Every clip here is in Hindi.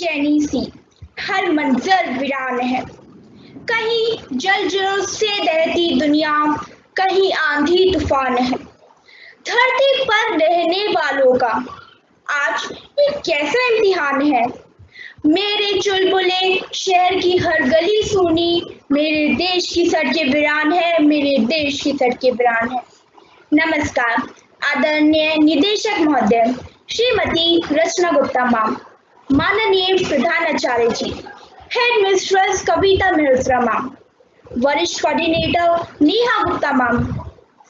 बेचैनी सी, हर मंजर वीरान है। कहीं जल जरों से दहती दुनिया, कहीं आंधी तूफान है। धरती पर रहने वालों का आज ये कैसा इम्तिहान है। मेरे चुलबुले शहर की हर गली सूनी, मेरे देश की सड़कें वीरान है, मेरे देश की सड़कें वीरान है। नमस्कार आदरणीय निदेशक महोदय श्रीमती रचना गुप्ता मैम, माननीय प्रधानाचार्य जी, हेड मिस्ट्रेस कविता मेहरोत्रा मैम, वरिष्ठ कोऑर्डिनेटर नेहा गुप्ता मैम,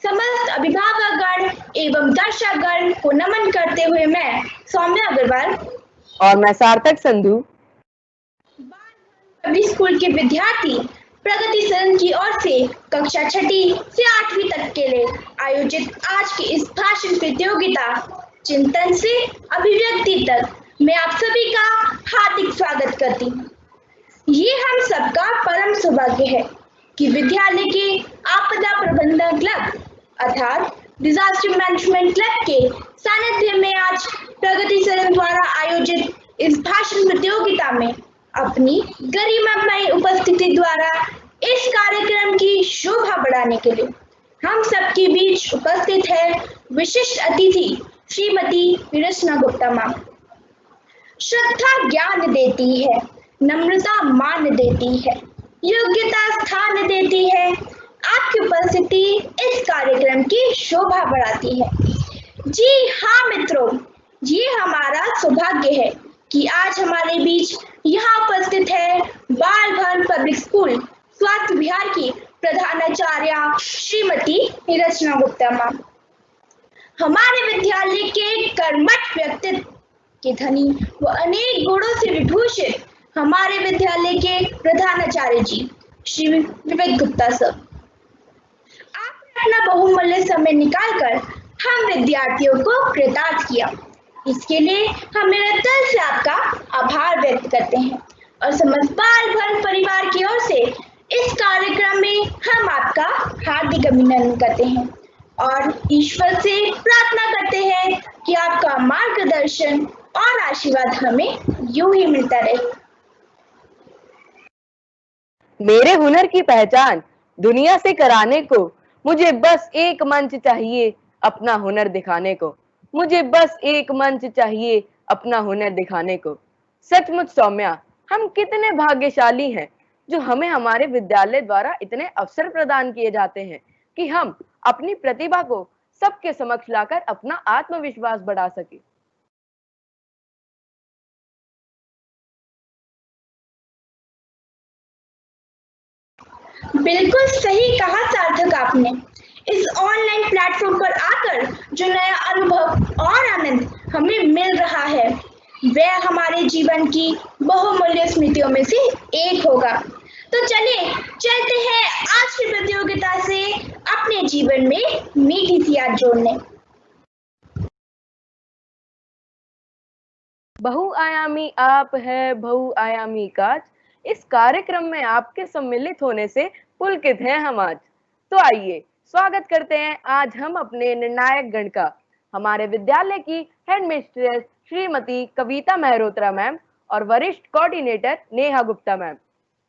समस्त अभिभावकगण एवं दर्शकगण को नमन करते हुए मैं सौम्या अग्रवाल और मैं सार्थक संधू पब्लिक स्कूल के विद्यार्थी प्रगति सदन की ओर से कक्षा 6ठी से 8वीं तक के लिए आयोजित आज की इस भाषण प्रतियोगिता चिंतन से अभिव्यक्ति तक मैं आप सभी का हार्दिक स्वागत करती हूँ। ये हम सबका परम सौभाग्य है कि विद्यालय के आपदा प्रबंधन क्लब अर्थात डिजास्टर मैनेजमेंट क्लब के सानिध्य में आज प्रगति सदन द्वारा आयोजित इस भाषण प्रतियोगिता में अपनी गरिमामय उपस्थिति द्वारा इस कार्यक्रम की शोभा बढ़ाने के लिए हम सबके बीच उपस्थित है विशिष्ट अतिथि श्रीमती रचना गुप्ता मैम। श्रद्धा ज्ञान देती है, नम्रता मान देती है, योग्यता स्थान देती है। आपकी उपस्थिति इस कार्यक्रम की शोभा बढ़ाती है। जी हाँ मित्रों, ये हमारा सौभाग्य है कि आज हमारे बीच यहाँ उपस्थित है बाल भवन पब्लिक स्कूल स्वास्थ्य विहार की प्रधानाचार्य श्रीमती रचना गुप्ता मैम। हमारे विद्यालय के कर्मठ व्यक्तित्व के धनी व अनेक गुणों से विभूषित हमारे विद्यालय के प्रधानाचार्य जी श्री विवेक गुप्ता सर, आपने अपना बहुमूल्य समय निकालकर हम विद्यार्थियों को कृतार्थ किया। इसके लिए हम मेरे दिल से आपका आभार व्यक्त करते हैं और समस्त बाल भवन परिवार की ओर से इस कार्यक्रम में हम आपका हार्दिक अभिनंदन करते हैं और ईश्वर से प्रार्थना करते हैं कि आपका मार्गदर्शन और आशीर्वाद हमें यूं ही मिलता रहे। मेरे हुनर की पहचान दुनिया से कराने को मुझे बस एक मंच चाहिए अपना हुनर दिखाने को, मुझे बस एक मंच चाहिए अपना हुनर दिखाने को। सचमुच सौम्या, हम कितने भाग्यशाली हैं जो हमें हमारे विद्यालय द्वारा इतने अवसर प्रदान किए जाते हैं कि हम अपनी प्रतिभा को सबके समक्ष लाकर अपना आत्मविश्वास बढ़ा सके। बिल्कुल सही कहा सार्थक आपने। इस ऑनलाइन प्लेटफॉर्म पर आकर जो नया अनुभव और आनंद हमें मिल रहा है वह हमारे जीवन की बहुमूल्य स्मृतियों में से एक होगा। तो चलिए चलते हैं आज की प्रतियोगिता से अपने जीवन में मीठी सी याद जोड़ने। बहुआयामी आप है बहुआयामी काज, इस कार्यक्रम में आपके सम्मिलित होने से पुलकित हैं हम आज। तो आइए स्वागत करते हैं आज हम अपने निर्णायक गण का, हमारे विद्यालय की हेड मिस्ट्रेस श्रीमती कविता मेहरोत्रा मैम और वरिष्ठ कोऑर्डिनेटर नेहा गुप्ता मैम।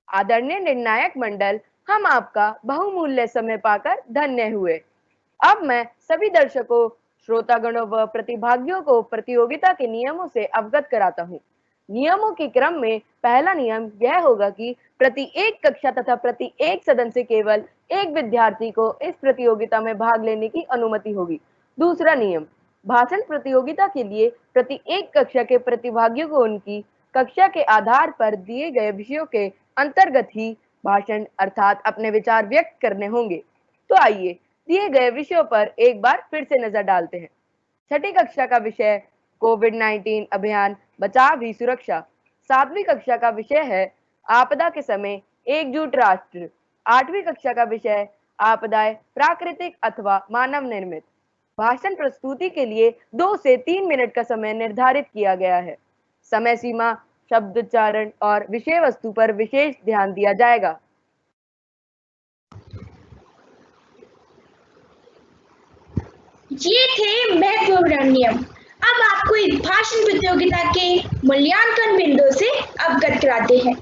आदरणीय निर्णायक मंडल, हम आपका बहुमूल्य समय पाकर धन्य हुए। अब मैं सभी दर्शकों, श्रोतागणों व प्रतिभागियों को प्रतियोगिता के नियमों से अवगत कराता हूँ। नियमों के क्रम में पहला नियम यह होगा कि प्रति एक कक्षा तथा प्रति एक सदन से केवल एक विद्यार्थी को इस प्रतियोगिता में भाग लेने की अनुमति होगी। दूसरा नियम, भाषण प्रतियोगिता के लिए प्रति एक कक्षा के प्रतिभागियों को उनकी कक्षा के आधार पर दिए गए विषयों के अंतर्गत ही भाषण अर्थात अपने विचार व्यक्त करने होंगे। तो आइए दिए गए विषयों पर एक बार फिर से नजर डालते हैं। छठी कक्षा का विषय कोविड-19 अभियान बचाव ही सुरक्षा। 7वीं कक्षा का विषय है आपदा के समय एकजुट राष्ट्र। 8वीं कक्षा का विषय आपदाएं प्राकृतिक अथवा मानव निर्मित। भाषण प्रस्तुति के लिए 2 से 3 मिनट का समय निर्धारित किया गया है। समय सीमा, शब्दोच्चारण और विषय वस्तु पर विशेष ध्यान दिया जाएगा। ये थे महत्वपूर्ण नियम। अब आपको इस भाषण प्रतियोगिता के मूल्यांकन बिंदुओं से अवगत कराते हैं।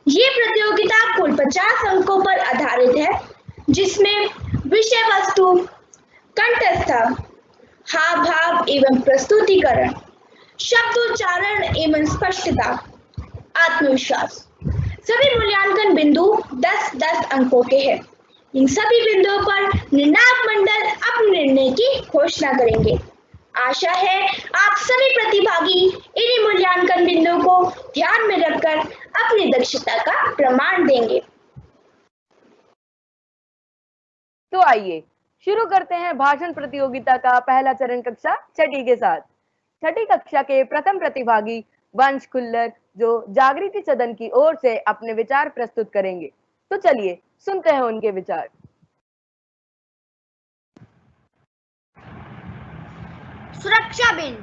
ये प्रतियोगिता कुल 50 अंकों पर आधारित है, जिसमें विषय वस्तु, कंठस्थ, हाव भाव एवं प्रस्तुतिकरण, शब्दोच्चारण एवं स्पष्टता, आत्मविश्वास। सभी मूल्यांकन बिंदु 10-10 अंकों के हैं। इन सभी बिंदुओं पर निर्णायक मंडल अपने निर्णय की घोषणा करेंगे। आशा है आप सभी प्रतिभागी इन्हीं मूल्यांकन बिंदुओं को ध्यान में रखकर अपनी दक्षता का प्रमाण देंगे। तो आइए शुरू करते हैं भाषण प्रतियोगिता का पहला चरण कक्षा छठी के साथ। छठी कक्षा के प्रथम प्रतिभागी वंश खुल्लर जो जागृति सदन की ओर से अपने विचार प्रस्तुत करेंगे। तो चलिए सुनते हैं उनके विचार। सुरक्षा बिन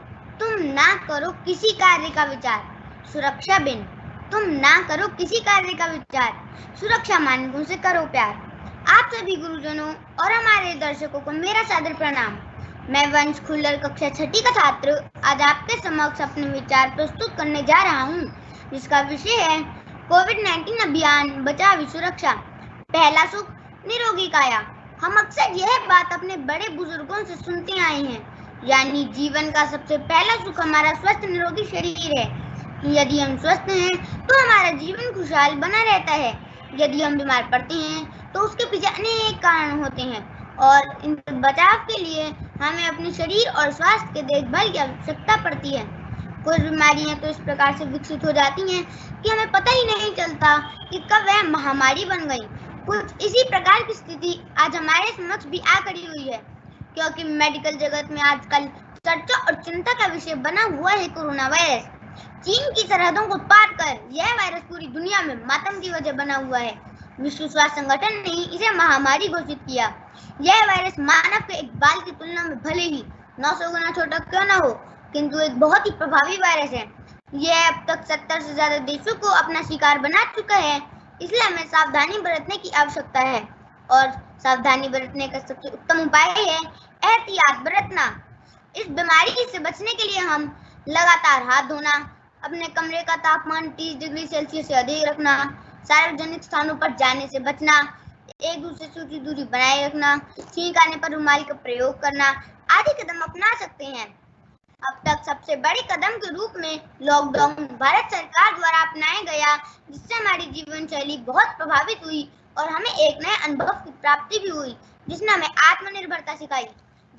तुम ना करो किसी कार्य का विचार। सुरक्षा बिन तुम ना करो किसी कार्य का विचार। सुरक्षा मानकों से करो प्यार। आप सभी गुरुजनों और हमारे दर्शकों को मेरा सादर प्रणाम। मैं वंश खुल्लर कक्षा छठी का छात्र आज आपके समक्ष अपने विचार प्रस्तुत करने जा रहा हूँ, जिसका विषय है कोविड-19 अभियान बचाव सुरक्षा। पहला सुख निरोगी काया। हम अक्सर यह बात अपने बड़े बुजुर्गों से सुनते आए हैं, यानी जीवन का सबसे पहला सुख हमारा स्वस्थ निरोगी शरीर है। यदि हम स्वस्थ हैं तो हमारा जीवन खुशहाल बना रहता है। यदि हम बीमार पड़ते हैं तो उसके पीछे अनेक कारण होते हैं और इन बचाव के लिए हमें अपने शरीर और स्वास्थ्य के देखभाल की आवश्यकता पड़ती है। कुछ बीमारियां तो इस प्रकार से विकसित हो जाती हैं कि हमें पता ही नहीं चलता कि कब वह महामारी बन गई। कुछ इसी प्रकार की स्थिति आज हमारे समक्ष भी आ खड़ी हुई है, क्योंकि मेडिकल जगत में आजकल चर्चा और चिंता का विषय बना हुआ है कोरोना वायरस। चीन की सरहदों को पार कर यह वायरस पूरी दुनिया में मातम की वजह बना हुआ है। विश्व स्वास्थ्य संगठन ने इसे महामारी घोषित किया। यह वायरस मानव के एक बाल की तुलना में भले ही 900 गुना छोटा क्यों न हो, किंतु एक बहुत ही प्रभावी वायरस है। यह अब तक 70 से ज्यादा देशों को अपना शिकार बना चुका है, इसलिए हमें सावधानी बरतने की आवश्यकता है। और सावधानी बरतने का सबसे उत्तम उपाय है एहतियात बरतना। इस बीमारी से बचने के लिए हम लगातार हाथ धोना, अपने कमरे का तापमान 30 डिग्री सेल्सियस से अधिक रखना, सार्वजनिक स्थानों पर जाने से बचना, एक दूसरे से उचित दूरी बनाए रखना, छींक आने पर रुमाल का प्रयोग करना आदि कदम अपना सकते हैं। अब तक सबसे बड़े कदम के रूप में लॉकडाउन भारत सरकार द्वारा अपनाया गया, जिससे हमारी जीवन शैली बहुत प्रभावित हुई और हमें एक नए अनुभव की प्राप्ति भी हुई, जिसने हमें आत्मनिर्भरता सिखाई।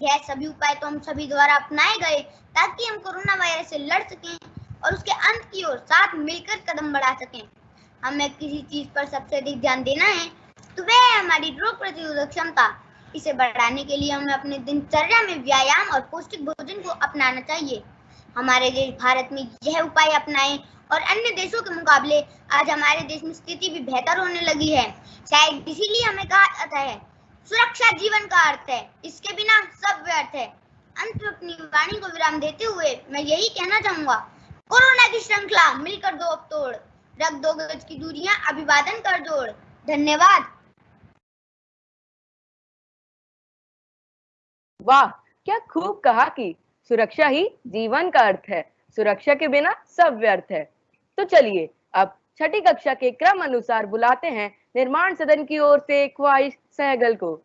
यह सभी उपाय तो हम सभी द्वारा अपनाए गए ताकि हम कोरोना वायरस से लड़ सकें और उसके अंत की ओर साथ मिलकर कदम बढ़ा सकें। हमें किसी चीज पर सबसे अधिक ध्यान देना है तो वह है हमारी रोग प्रतिरोधक क्षमता। इसे बढ़ाने के लिए हमें अपने दिनचर्या में व्यायाम और पौष्टिक भोजन को अपनाना चाहिए। हमारे देश भारत में यह उपाय अपनाएं और अन्य देशों के मुकाबले आज हमारे देश में स्थिति भी बेहतर होने लगी है। शायद इसीलिए हमें कहा जाता है सुरक्षा जीवन का अर्थ है, इसके बिना सब व्यर्थ है। अंत में अपनी वाणी को विराम देते हुए मैं यही कहना चाहूंगा, कोरोना की श्रृंखला मिलकर दो अब तोड़, रख 2 गज की दूरियां अभिवादन कर जोड़। धन्यवाद। वाह, क्या खूब कहा कि सुरक्षा ही जीवन का अर्थ है, सुरक्षा के बिना सब व्यर्थ है। तो चलिए अब छठी कक्षा के क्रम अनुसार बुलाते हैं निर्माण सदन की ओर से ख्वाहिश सहगल को।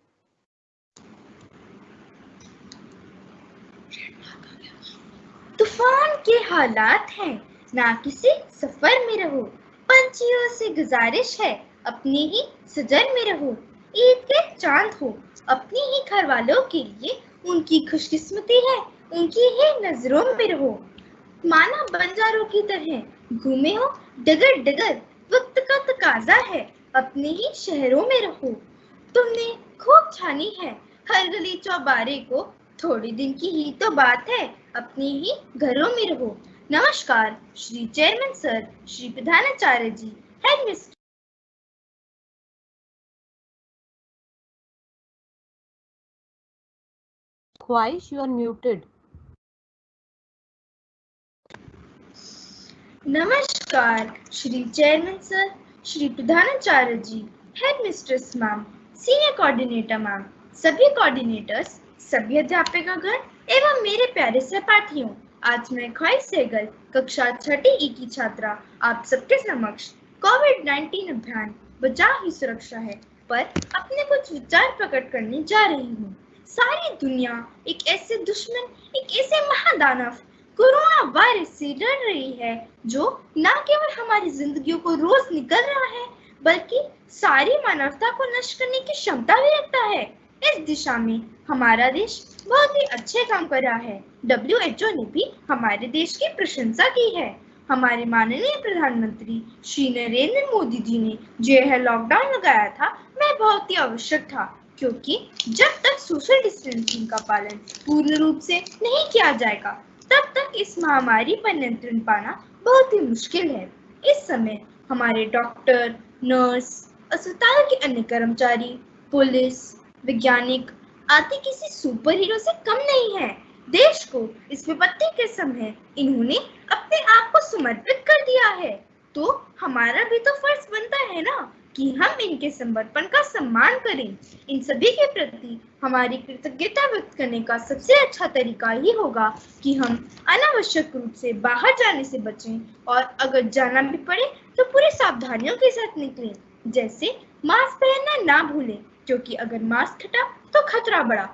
तूफान के हालात हैं, ना किसी सफर में रहो। पंछियों से गुजारिश है, अपनी ही सजन में रहो। ईद के चांद हो, अपनी ही घर वालों के लिए उनकी खुशकिस्मती है, उनकी ही नजरों में रहो। माना बंजारों की तरह घूमे हो डगर डगर, वक्त का तकाजा है, अपने ही शहरों में रहो। तुमने खूब छानी है हर गली चौबारे को, थोड़ी दिन की ही तो बात है, अपने ही घरों में रहो। नमस्कार श्री चेयरमैन सर, श्री प्रधानाचार्य जी, हेडमिस्टर। ख्वाहिश, यू आर म्यूटेड। नमस्कार श्री चेयरमैन सर, श्री प्रधानाचार्य ji, headmistress ma'am, senior coordinator ma'am, सभी कोऑर्डिनेटर्स, सभी अध्यापकगण एवं मेरे प्यारे सहपाठियों, आज मैं ख्वाहिश सहगल कक्षा 6ठी ई की छात्रा आप सबके समक्ष कोविड-19 अभियान बचाव ही सुरक्षा है पर अपने कुछ विचार प्रकट करने जा रही हूँ। सारी दुनिया एक ऐसे दुश्मन, एक ऐसे महादानव कोरोना वायरस से लड़ रही है जो न केवल हमारी जिंदगियों को रोज निकल रहा है बल्कि सारी मानवता को नष्ट करने की क्षमता भी रखता है। इस दिशा में हमारा देश बहुत ही अच्छे काम कर रहा है। WHO ने भी हमारे देश की प्रशंसा की है। हमारे माननीय प्रधानमंत्री श्री नरेंद्र मोदी जी ने जो यह लॉकडाउन लगाया था वह बहुत ही आवश्यक था, क्योंकि जब तक सोशल डिस्टेंसिंग का पालन पूर्ण रूप से नहीं किया जाएगा तब तक इस महामारी पर नियंत्रण पाना बहुत ही मुश्किल है। इस समय हमारे डॉक्टर, नर्स, अस्पताल के अन्य कर्मचारी, पुलिस, वैज्ञानिक आदि किसी सुपर हीरो से कम नहीं है। देश को इस विपत्ति के समय इन्होंने अपने आप को समर्पित कर दिया है, तो हमारा भी तो फर्ज बनता है ना कि हम इनके समर्पण का सम्मान करें। इन सभी के प्रति हमारी कृतज्ञता व्यक्त करने का सबसे अच्छा तरीका ही होगा कि हम अनावश्यक रूप से बाहर जाने से बचें और अगर जाना भी पड़े तो पूरी सावधानियों के साथ निकलें। जैसे मास्क पहनना ना भूलें, क्योंकि अगर मास्क हटा तो खतरा बढ़ा।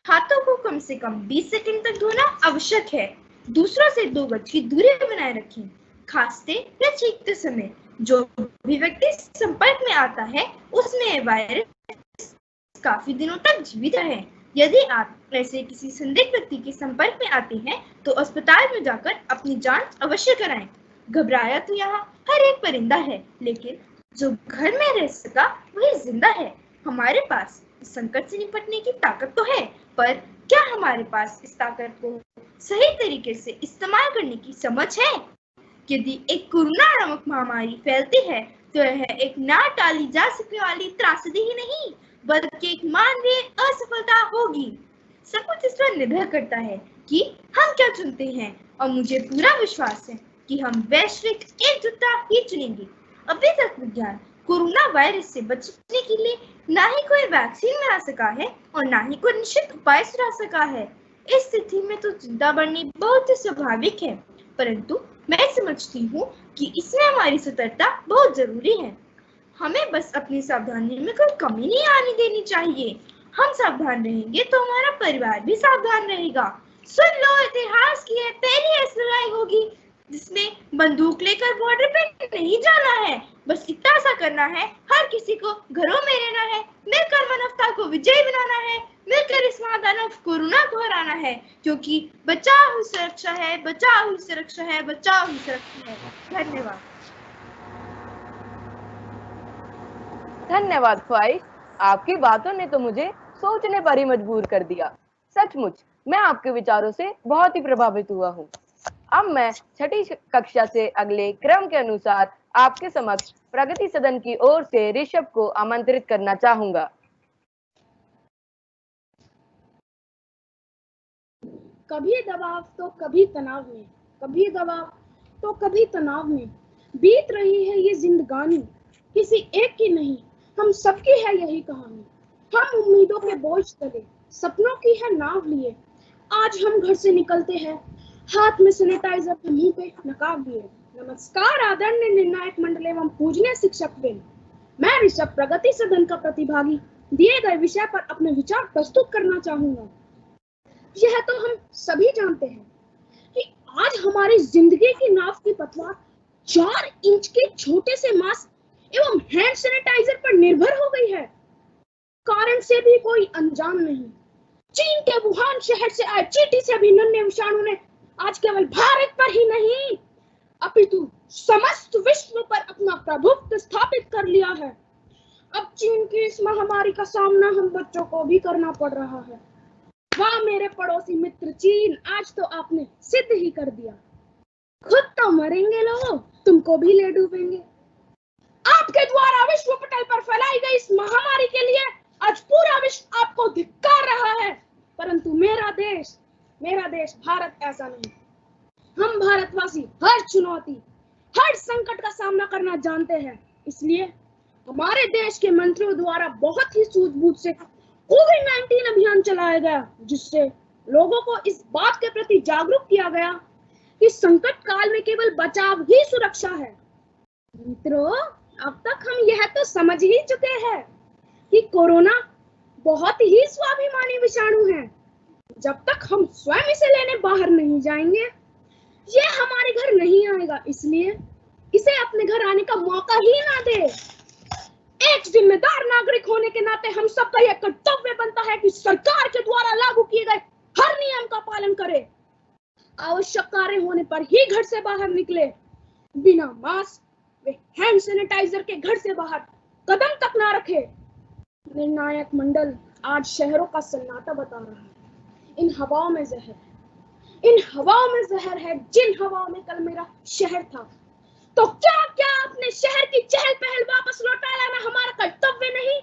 हाथों को कम से कम 20 सेकंड तक धोना आवश्यक है। दूसरों से 2 गज की दूरी बनाए रखें। खांसते या छींकते समय जो भी व्यक्ति संपर्क में आता है उसमें वायरस काफी दिनों तक जीवित रहे। यदि आप ऐसे किसी संदिग्ध व्यक्ति के संपर्क में आते हैं तो अस्पताल में जाकर अपनी जांच अवश्य कराएं। घबराया तो यहाँ हर एक परिंदा है, लेकिन जो घर में रह सका वही जिंदा है। हमारे पास इस संकट से निपटने की ताकत तो है, पर क्या हमारे पास इस ताकत को सही तरीके से इस्तेमाल करने की समझ है? यदि एक कोरोना नामक महामारी फैलती है तो यह एक ना टाली जा सकने वाली त्रासदी ही नहीं बल्कि एक मानवीय असफलता होगी। सब कुछ इस पर निर्भर करता है कि हम क्या चुनते हैं, और मुझे पूरा विश्वास है कि हम वैश्विक एकजुटता ही चुनेंगे। अभी तक विज्ञान कोरोना वायरस से बचने के लिए ना ही कोई वैक्सीन बना सका है और ना ही कोई निश्चित उपाय सुझा सका है। इस स्थिति में तो चिंता बढ़नी बहुत ही स्वाभाविक है, परंतु मैं समझती हूँ कि इसमें हमारी सतर्कता बहुत जरूरी है। हमें बस अपनी सावधानी में कोई कमी नहीं आने देनी चाहिए। हम सावधान रहेंगे तो हमारा परिवार भी सावधान रहेगा। सुन लो, इतिहास की यह पहली ऐसी लड़ाई होगी जिसमें बंदूक लेकर बॉर्डर पे नहीं जाना है। बस इतना सा करना है, हर किसी को घरों में रहना है, मिलकर मानवता को विजयी बनाना है, मिलकर इस महादानव कोरोना को हराना है, क्योंकि बचाव ही सुरक्षा है, बचाव ही सुरक्षा है, बचाव ही सुरक्षा है। धन्यवाद। धन्यवाद ख्वाहिश, आपकी बातों ने तो मुझे सोचने पर ही मजबूर कर दिया। सचमुच मैं आपके विचारों से बहुत ही प्रभावित हुआ हूँ। अब मैं 6ठी कक्षा से अगले क्रम के अनुसार आपके समक्ष प्रगति सदन की ओर से ऋषभ को आमंत्रित करना चाहूंगा। कभी दबाव तो कभी तनाव में, कभी दबाव तो कभी तनाव में बीत रही है ये जिंदगानी। किसी एक की नहीं, हम सबकी है यही कहानी। हम उम्मीदों के बोझ तले सपनों की है नाव लिए। आज हम घर से निकलते हैं हाथ में सैनिटाइजर, मुंह पे नकाब लिए। नमस्कार आदरणीय निर्णायक मंडल एवं पूजनीय शिक्षक वृंद, मैं ऋषभ प्रगति सदन का प्रतिभागी दिए गए विषय पर अपने विचार प्रस्तुत करना चाहूंगा। यह तो हम सभी जानते हैं कि आज हमारी जिंदगी की नाव की पतवार 4 इंच के छोटे से मास्क एवं हैंड सैनिटाइजर पर निर्भर हो गई है। कारण से भी कोई अनजान नहीं, चीन के वुहान शहर से आए चींटी से भी नन्हे विषाणु ने आज केवल भारत पर ही नहीं अपितु समस्त विश्व पर अपना प्रभुत्व स्थापित कर लिया है। अब चीन की इस महामारी का सामना हम बच्चों को भी करना पड़ रहा है। वाह मेरे पड़ोसी मित्र चीन, आज तो आपने सिद्ध ही कर दिया। खुद तो मरेंगे लोग, तुमको भी ले डूबेंगे। आपके द्वारा विश्व पटल पर फैलाई गई इस महामारी के लिए आज पूरा विश्व आपको धिक्कार रहा है, परंतु मेरा देश भारत ऐसा नहीं। हम भारतवासी हर चुनौती, हर संकट का सामना करना जानते हैं। इसलिए हमारे देश के मंत्रियों द्वारा बहुत ही सूझबूझ से कोविड-19 अभियान चलाया गया, जिससे लोगों को इस बात के प्रति जागरूक किया गया कि संकट काल में केवल बचाव ही सुरक्षा है। मित्रों, अब तक हम यह तो समझ ही चुके हैं कि कोरोना बहुत ही स्वाभिमानी विषाणु है। जब तक हम स्वयं इसे लेने बाहर नहीं जाएंगे, ये हमारे घर नहीं आएगा। इसलिए इसे अपने घर आने का मौका ही ना दे। एक जिम्मेदार नागरिक होने के नाते हम सबका यह कर्तव्य बनता है कि सरकार के द्वारा लागू किए गए हर नियम का पालन करें। आवश्यक कार्य होने पर ही घर से बाहर निकले। बिना मास्क व हैंड सैनिटाइजर के घर से बाहर कदम तक ना रखे। निर्णायक मंडल आज शहरों का सन्नाटा बता रहा है। इन हवाओं में जहर है, इन हवाओं में जहर है, जिन हवाओं में कल मेरा शहर था। तो क्या क्या अपने शहर की चहल पहल वापस लौटा लाना हमारा कर्तव्य नहीं?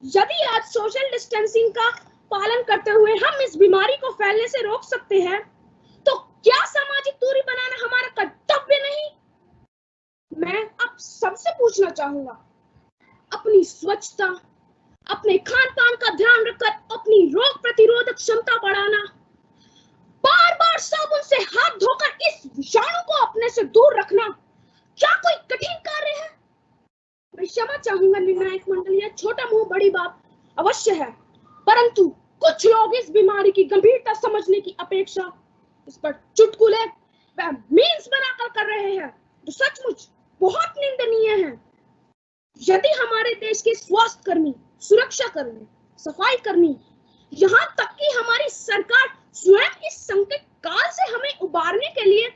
यदि आज सोशल डिस्टेंसिंग का पालन करते हुए हम इस बीमारी को फैलने से रोक सकते हैं, तो क्या सामाजिक दूरी बनाना हमारा कर्तव्य नहीं? मैं अब सबसे पूछना चाहूंगा, अपनी स्वच्छता, अपने खान पान का ध्यान रखकर अपनी रोग प्रतिरोधक क्षमता बढ़ाना, बार बार साबुन से हाथ धोकर इस विषाणु को अपने से दूर रखना, क्या कोई कठिन कार्य है? मैं क्षमा चाहूंगा निर्णायक मंडल, यह छोटा मुंह बड़ी बात अवश्य है, परंतु कुछ लोग इस बीमारी की गंभीरता समझने की अपेक्षा इस पर चुटकुले व मीम्स बनाकर कर रहे हैं, जो सचमुच बहुत निंदनीय है। यदि हमारे देश के स्वास्थ्य कर्मी, सुरक्षा कर्मी, सफाई कर्मी, यहाँ तक कि हमारी सरकार स्वयं इस संकट काल से हमें उबारने के लिए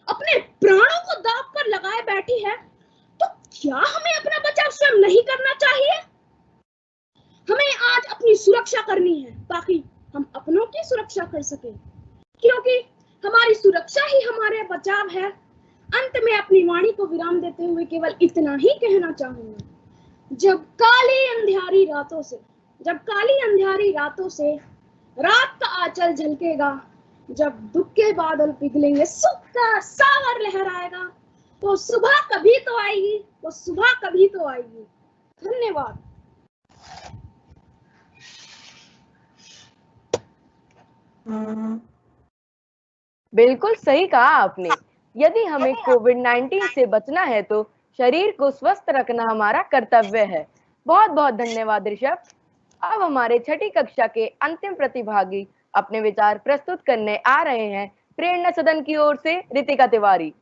अपने प्राणों को दांव पर लगाए बैठी है, तो क्या हमें अपना बचाव स्वयं नहीं करना चाहिए? हमें आज अपनी सुरक्षा करनी है ताकि हम अपनों की सुरक्षा कर सकें, क्योंकि हमारी सुरक्षा ही हमारे बचाव है। अंत में अपनी वाणी को विराम देते हुए केवल इतना ही कहना चाहूंगा, जब काली अंधियारी रातों से रात का आंचल झलकेगा, जब दुख के बादल पिघलेंगे, सुख का सागर लहराएगा, तो सुबह कभी तो आएगी। धन्यवाद। बिल्कुल सही कहा आपने। यदि हमें कोविड-19 से बचना है तो शरीर को स्वस्थ रखना हमारा कर्तव्य है। बहुत बहुत धन्यवाद ऋषभ। अब हमारे छठी कक्षा के अंतिम प्रतिभागी अपने विचार प्रस्तुत करने आ रहे हैं प्रेरणा सदन की ओर से रितिका तिवारी।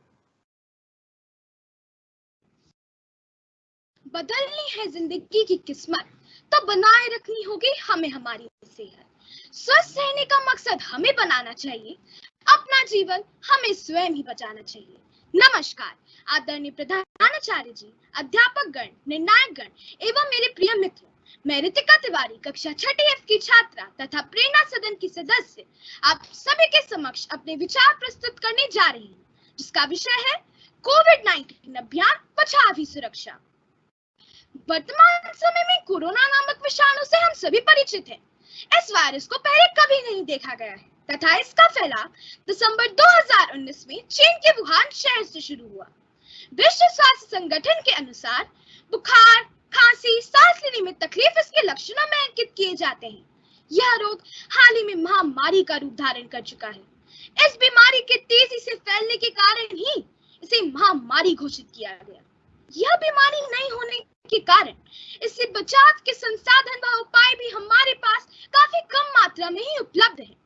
बदलनी है जिंदगी की किस्मत, तो बनाए रखनी होगी हमें हमारी सेहत। स्वस्थ रहने का मकसद हमें बनाना चाहिए, अपना जीवन हमें स्वयं ही बचाना चाहिए। नमस्कार आदरणीय प्रधानाचार्य जी, अध्यापक गण, निर्णायक गण एवं मेरे प्रिय मित्र, मैं रितिका तिवारी कक्षा छठी F की छात्रा तथा प्रेरणा सदन की सदस्य आप सभी के समक्ष अपने विचार प्रस्तुत करने जा रही हूँ, जिसका विषय है कोविड-19 अभियान बचाव ही सुरक्षा। वर्तमान समय में कोरोना नामक विषाणु से हम सभी परिचित हैं। इस वायरस को पहले कभी नहीं देखा गया है तथा इसका फैलाव दिसंबर 2019 में चीन के वुहान शहर से शुरू हुआ। विश्व स्वास्थ्य संगठन के अनुसार बुखार, खांसी, सांस लेने में तकलीफ इसके लक्षणों में अंकित किए जाते हैं। यह रोग हाल ही में महामारी का रूप धारण कर चुका है। इस बीमारी के तेजी से फैलने के कारण ही इसे महामारी घोषित किया गया। यह बीमारी नहीं होने के कारण इससे बचाव के संसाधन व उपाय भी हमारे पास काफी कम मात्रा में ही उपलब्ध है।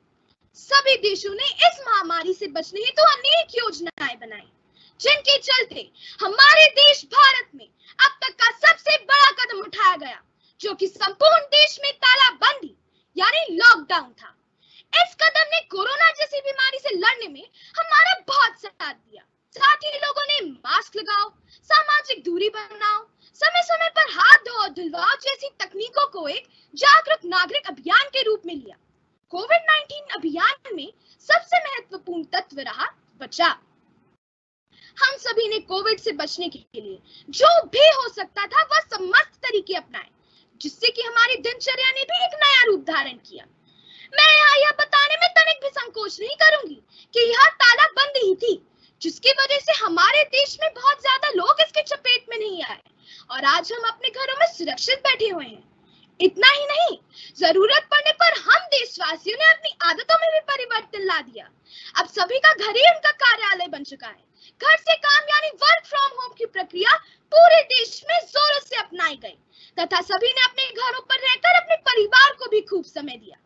सभी देशों ने इस महामारी से बचने हेतु तो अनेक योजनाएं बनाई, जिनके चलते हमारे देश भारत में अब तक का सबसे बड़ा कदम उठाया गया, जो कि संपूर्ण देश में तालाबंदी यानी लॉकडाउन था। इस कदम ने कोरोना जैसी बीमारी से लड़ने में हमारा बहुत साथ दिया। साथ ही लोगों ने मास्क लगाओ, सामाजिक दूरी बनाओ, समय समय पर हाथ धो और धुलवाओ जैसी तकनीकों को एक जागरूक नागरिक अभियान के रूप में लिया। कोविड-19 अभियान में सबसे महत्वपूर्ण तत्व रहा बचाव। हम सभी ने कोविड से बचने के लिए जो भी हो सकता था वह समस्त तरीके अपनाए, जिससे कि हमारी दिनचर्या ने भी एक नया रूप धारण किया। मैं यहाँ यह बताने में तनिक भी संकोच नहीं करूंगी कि यह तालाबंदी ही थी, जिसकी वजह से हमारे देश में बहुत ज्यादा लोग इसके चपेट में नहीं आए और आज हम अपने घरों में सुरक्षित बैठे हुए हैं। इतना ही नहीं, जरूरत पड़ने पर हम देशवासियों ने अपनी आदतों में भी परिवर्तन ला दिया। अब सभी का घर ही उनका कार्यालय बन चुका है। घर से काम यानी वर्क फ्रॉम होम की प्रक्रिया पूरे देश में जोरों से अपनाई गई तथा सभी ने अपने घरों पर रहकर अपने परिवार को भी खूब समय दिया।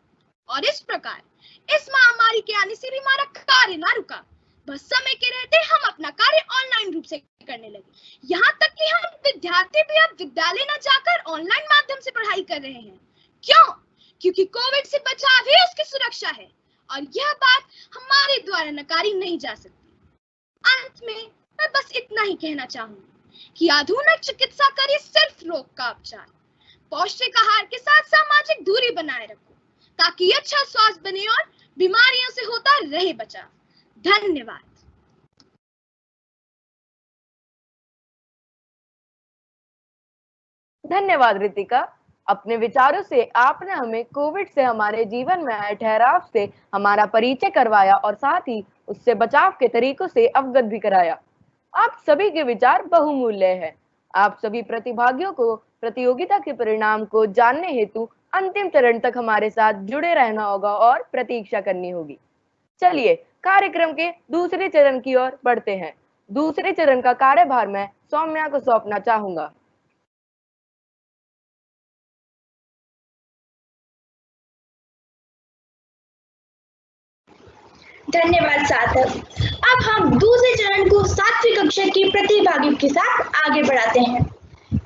और इस प्रकार इस महामारी के आने से भी हमारा कार्य ना रुका, बस समय के रहते हम अपना कार्य ऑनलाइन रूप से करने लगे। यहाँ तक कि हम विद्यार्थी भी अब विद्यालय न जाकर ऑनलाइन माध्यम से पढ़ाई कर रहे हैं। क्यों? क्योंकि कोविड से बचाव ही उसकी सुरक्षा है और यह बात हमारे द्वारा नकारी नहीं जा सकती। अंत में मैं बस इतना ही कहना चाहूंगी कि आधुनिक चिकित्सा करे सिर्फ रोग का उपचार। पौष्टिक आहार के साथ सामाजिक दूरी बनाए रखो ताकि अच्छा स्वास्थ्य बने और बीमारियों से होता रहे बचाव। धन्यवाद। धन्यवाद रितिका। अपने विचारों से आपने हमें कोविड से हमारे जीवन में आए ठहराव से हमारा परिचय करवाया और साथ ही उससे बचाव के तरीकों से अवगत भी कराया। आप सभी के विचार बहुमूल्य हैं। आप सभी प्रतिभागियों को प्रतियोगिता के परिणाम को जानने हेतु अंतिम चरण तक हमारे साथ जुड़े रहना होगा और प्रतीक्षा करनी होगी। चलिए कार्यक्रम के दूसरे चरण की ओर बढ़ते हैं। दूसरे चरण का कार्यभार मैं सौम्या को सौंपना चाहूंगा। धन्यवाद सार्थक। अब हम दूसरे चरण को 7वीं कक्षा के प्रतिभागियों के साथ आगे बढ़ाते हैं।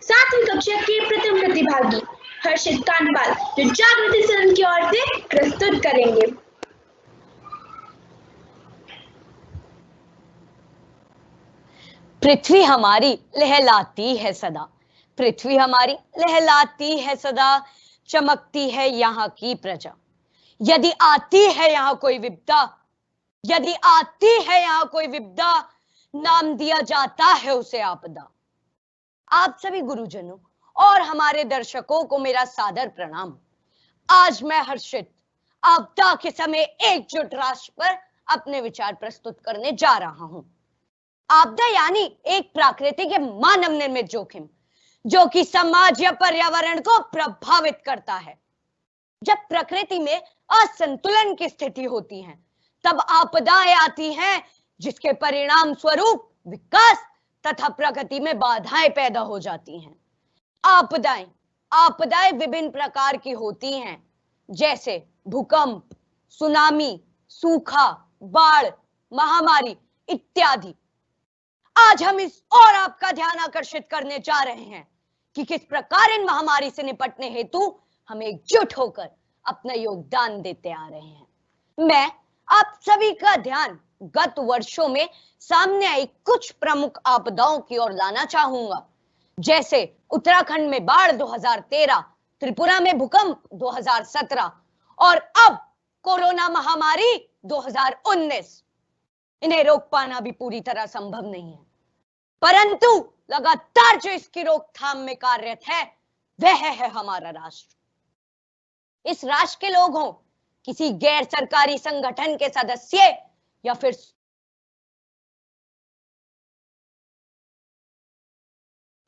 7वीं कक्षा के प्रथम प्रतिभागी हर्षित कांडपाल जो जागृति सदन की ओर से प्रस्तुत करेंगे। पृथ्वी हमारी लहलाती है सदा, पृथ्वी हमारी लहलाती है सदा, चमकती है यहाँ की प्रजा। यदि आती है यहाँ कोई विपदा, यदि आती है यहाँ कोई विपदा, नाम दिया जाता है उसे आपदा। आप सभी गुरुजनों और हमारे दर्शकों को मेरा सादर प्रणाम। आज मैं हर्षित आपदा के समय एकजुट राष्ट्र पर अपने विचार प्रस्तुत करने जा रहा हूं। आपदा यानी एक प्राकृतिक या मानव निर्मित जोखिम जो कि समाज या पर्यावरण को प्रभावित करता है। जब प्रकृति में असंतुलन की स्थिति होती है तब आपदाएं आती हैं जिसके परिणाम स्वरूप विकास तथा प्रगति में बाधाएं पैदा हो जाती हैं। आपदाएं विभिन्न प्रकार की होती हैं जैसे भूकंप, सुनामी, सूखा, बाढ़, महामारी इत्यादि। आज हम इस और आपका ध्यान आकर्षित करने जा रहे हैं कि किस प्रकार इन महामारी से निपटने हेतु हम एकजुट होकर अपना योगदान देते आ रहे हैं। मैं आप सभी का ध्यान गत वर्षों में सामने आई कुछ प्रमुख आपदाओं की ओर लाना चाहूंगा, जैसे उत्तराखंड में बाढ़ 2013, त्रिपुरा में भूकंप 2017 और अब कोरोना महामारी 2019। इन्हें रोक पाना भी पूरी तरह संभव नहीं है, परंतु लगातार जो इसकी रोकथाम में कार्यरत है वह है हमारा राष्ट्र। इस राष्ट्र के लोग हों, किसी गैर सरकारी संगठन के सदस्य या फिर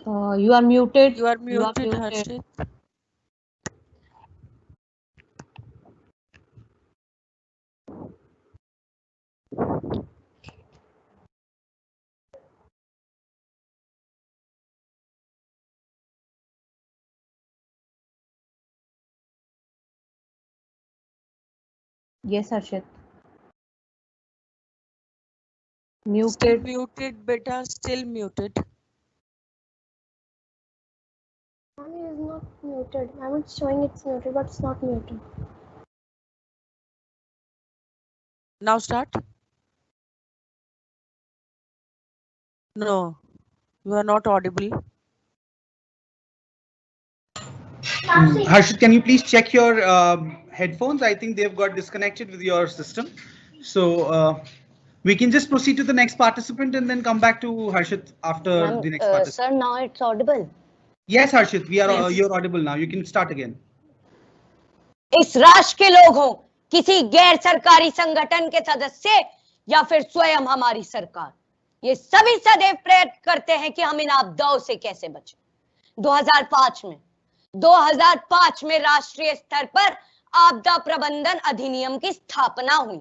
You are muted. Harshit. Yes, Harshit. Still Muted. muted, beta. Still muted. Mine is not muted. I'm showing it's muted, but it's not muted. Now start. No, you are not audible. Harshit, can you please check your headphones? I think they've got disconnected with your system. So we can just proceed to the next participant and then come back to Harshit after the next participant. Sir, now it's audible. Yes, Harshit, we are. Yes. You're audible now. You can start again. इस राष्ट्र के लोग हों, किसी गैर सरकारी संगठन के सदस्य या फिर स्वयं हमारी सरकार, ये सभी सदैव प्रयत्न करते हैं कि हम इन आपदाओं से कैसे बचें। 2005 में 2005 में राष्ट्रीय स्तर पर आपदा प्रबंधन अधिनियम की स्थापना हुई,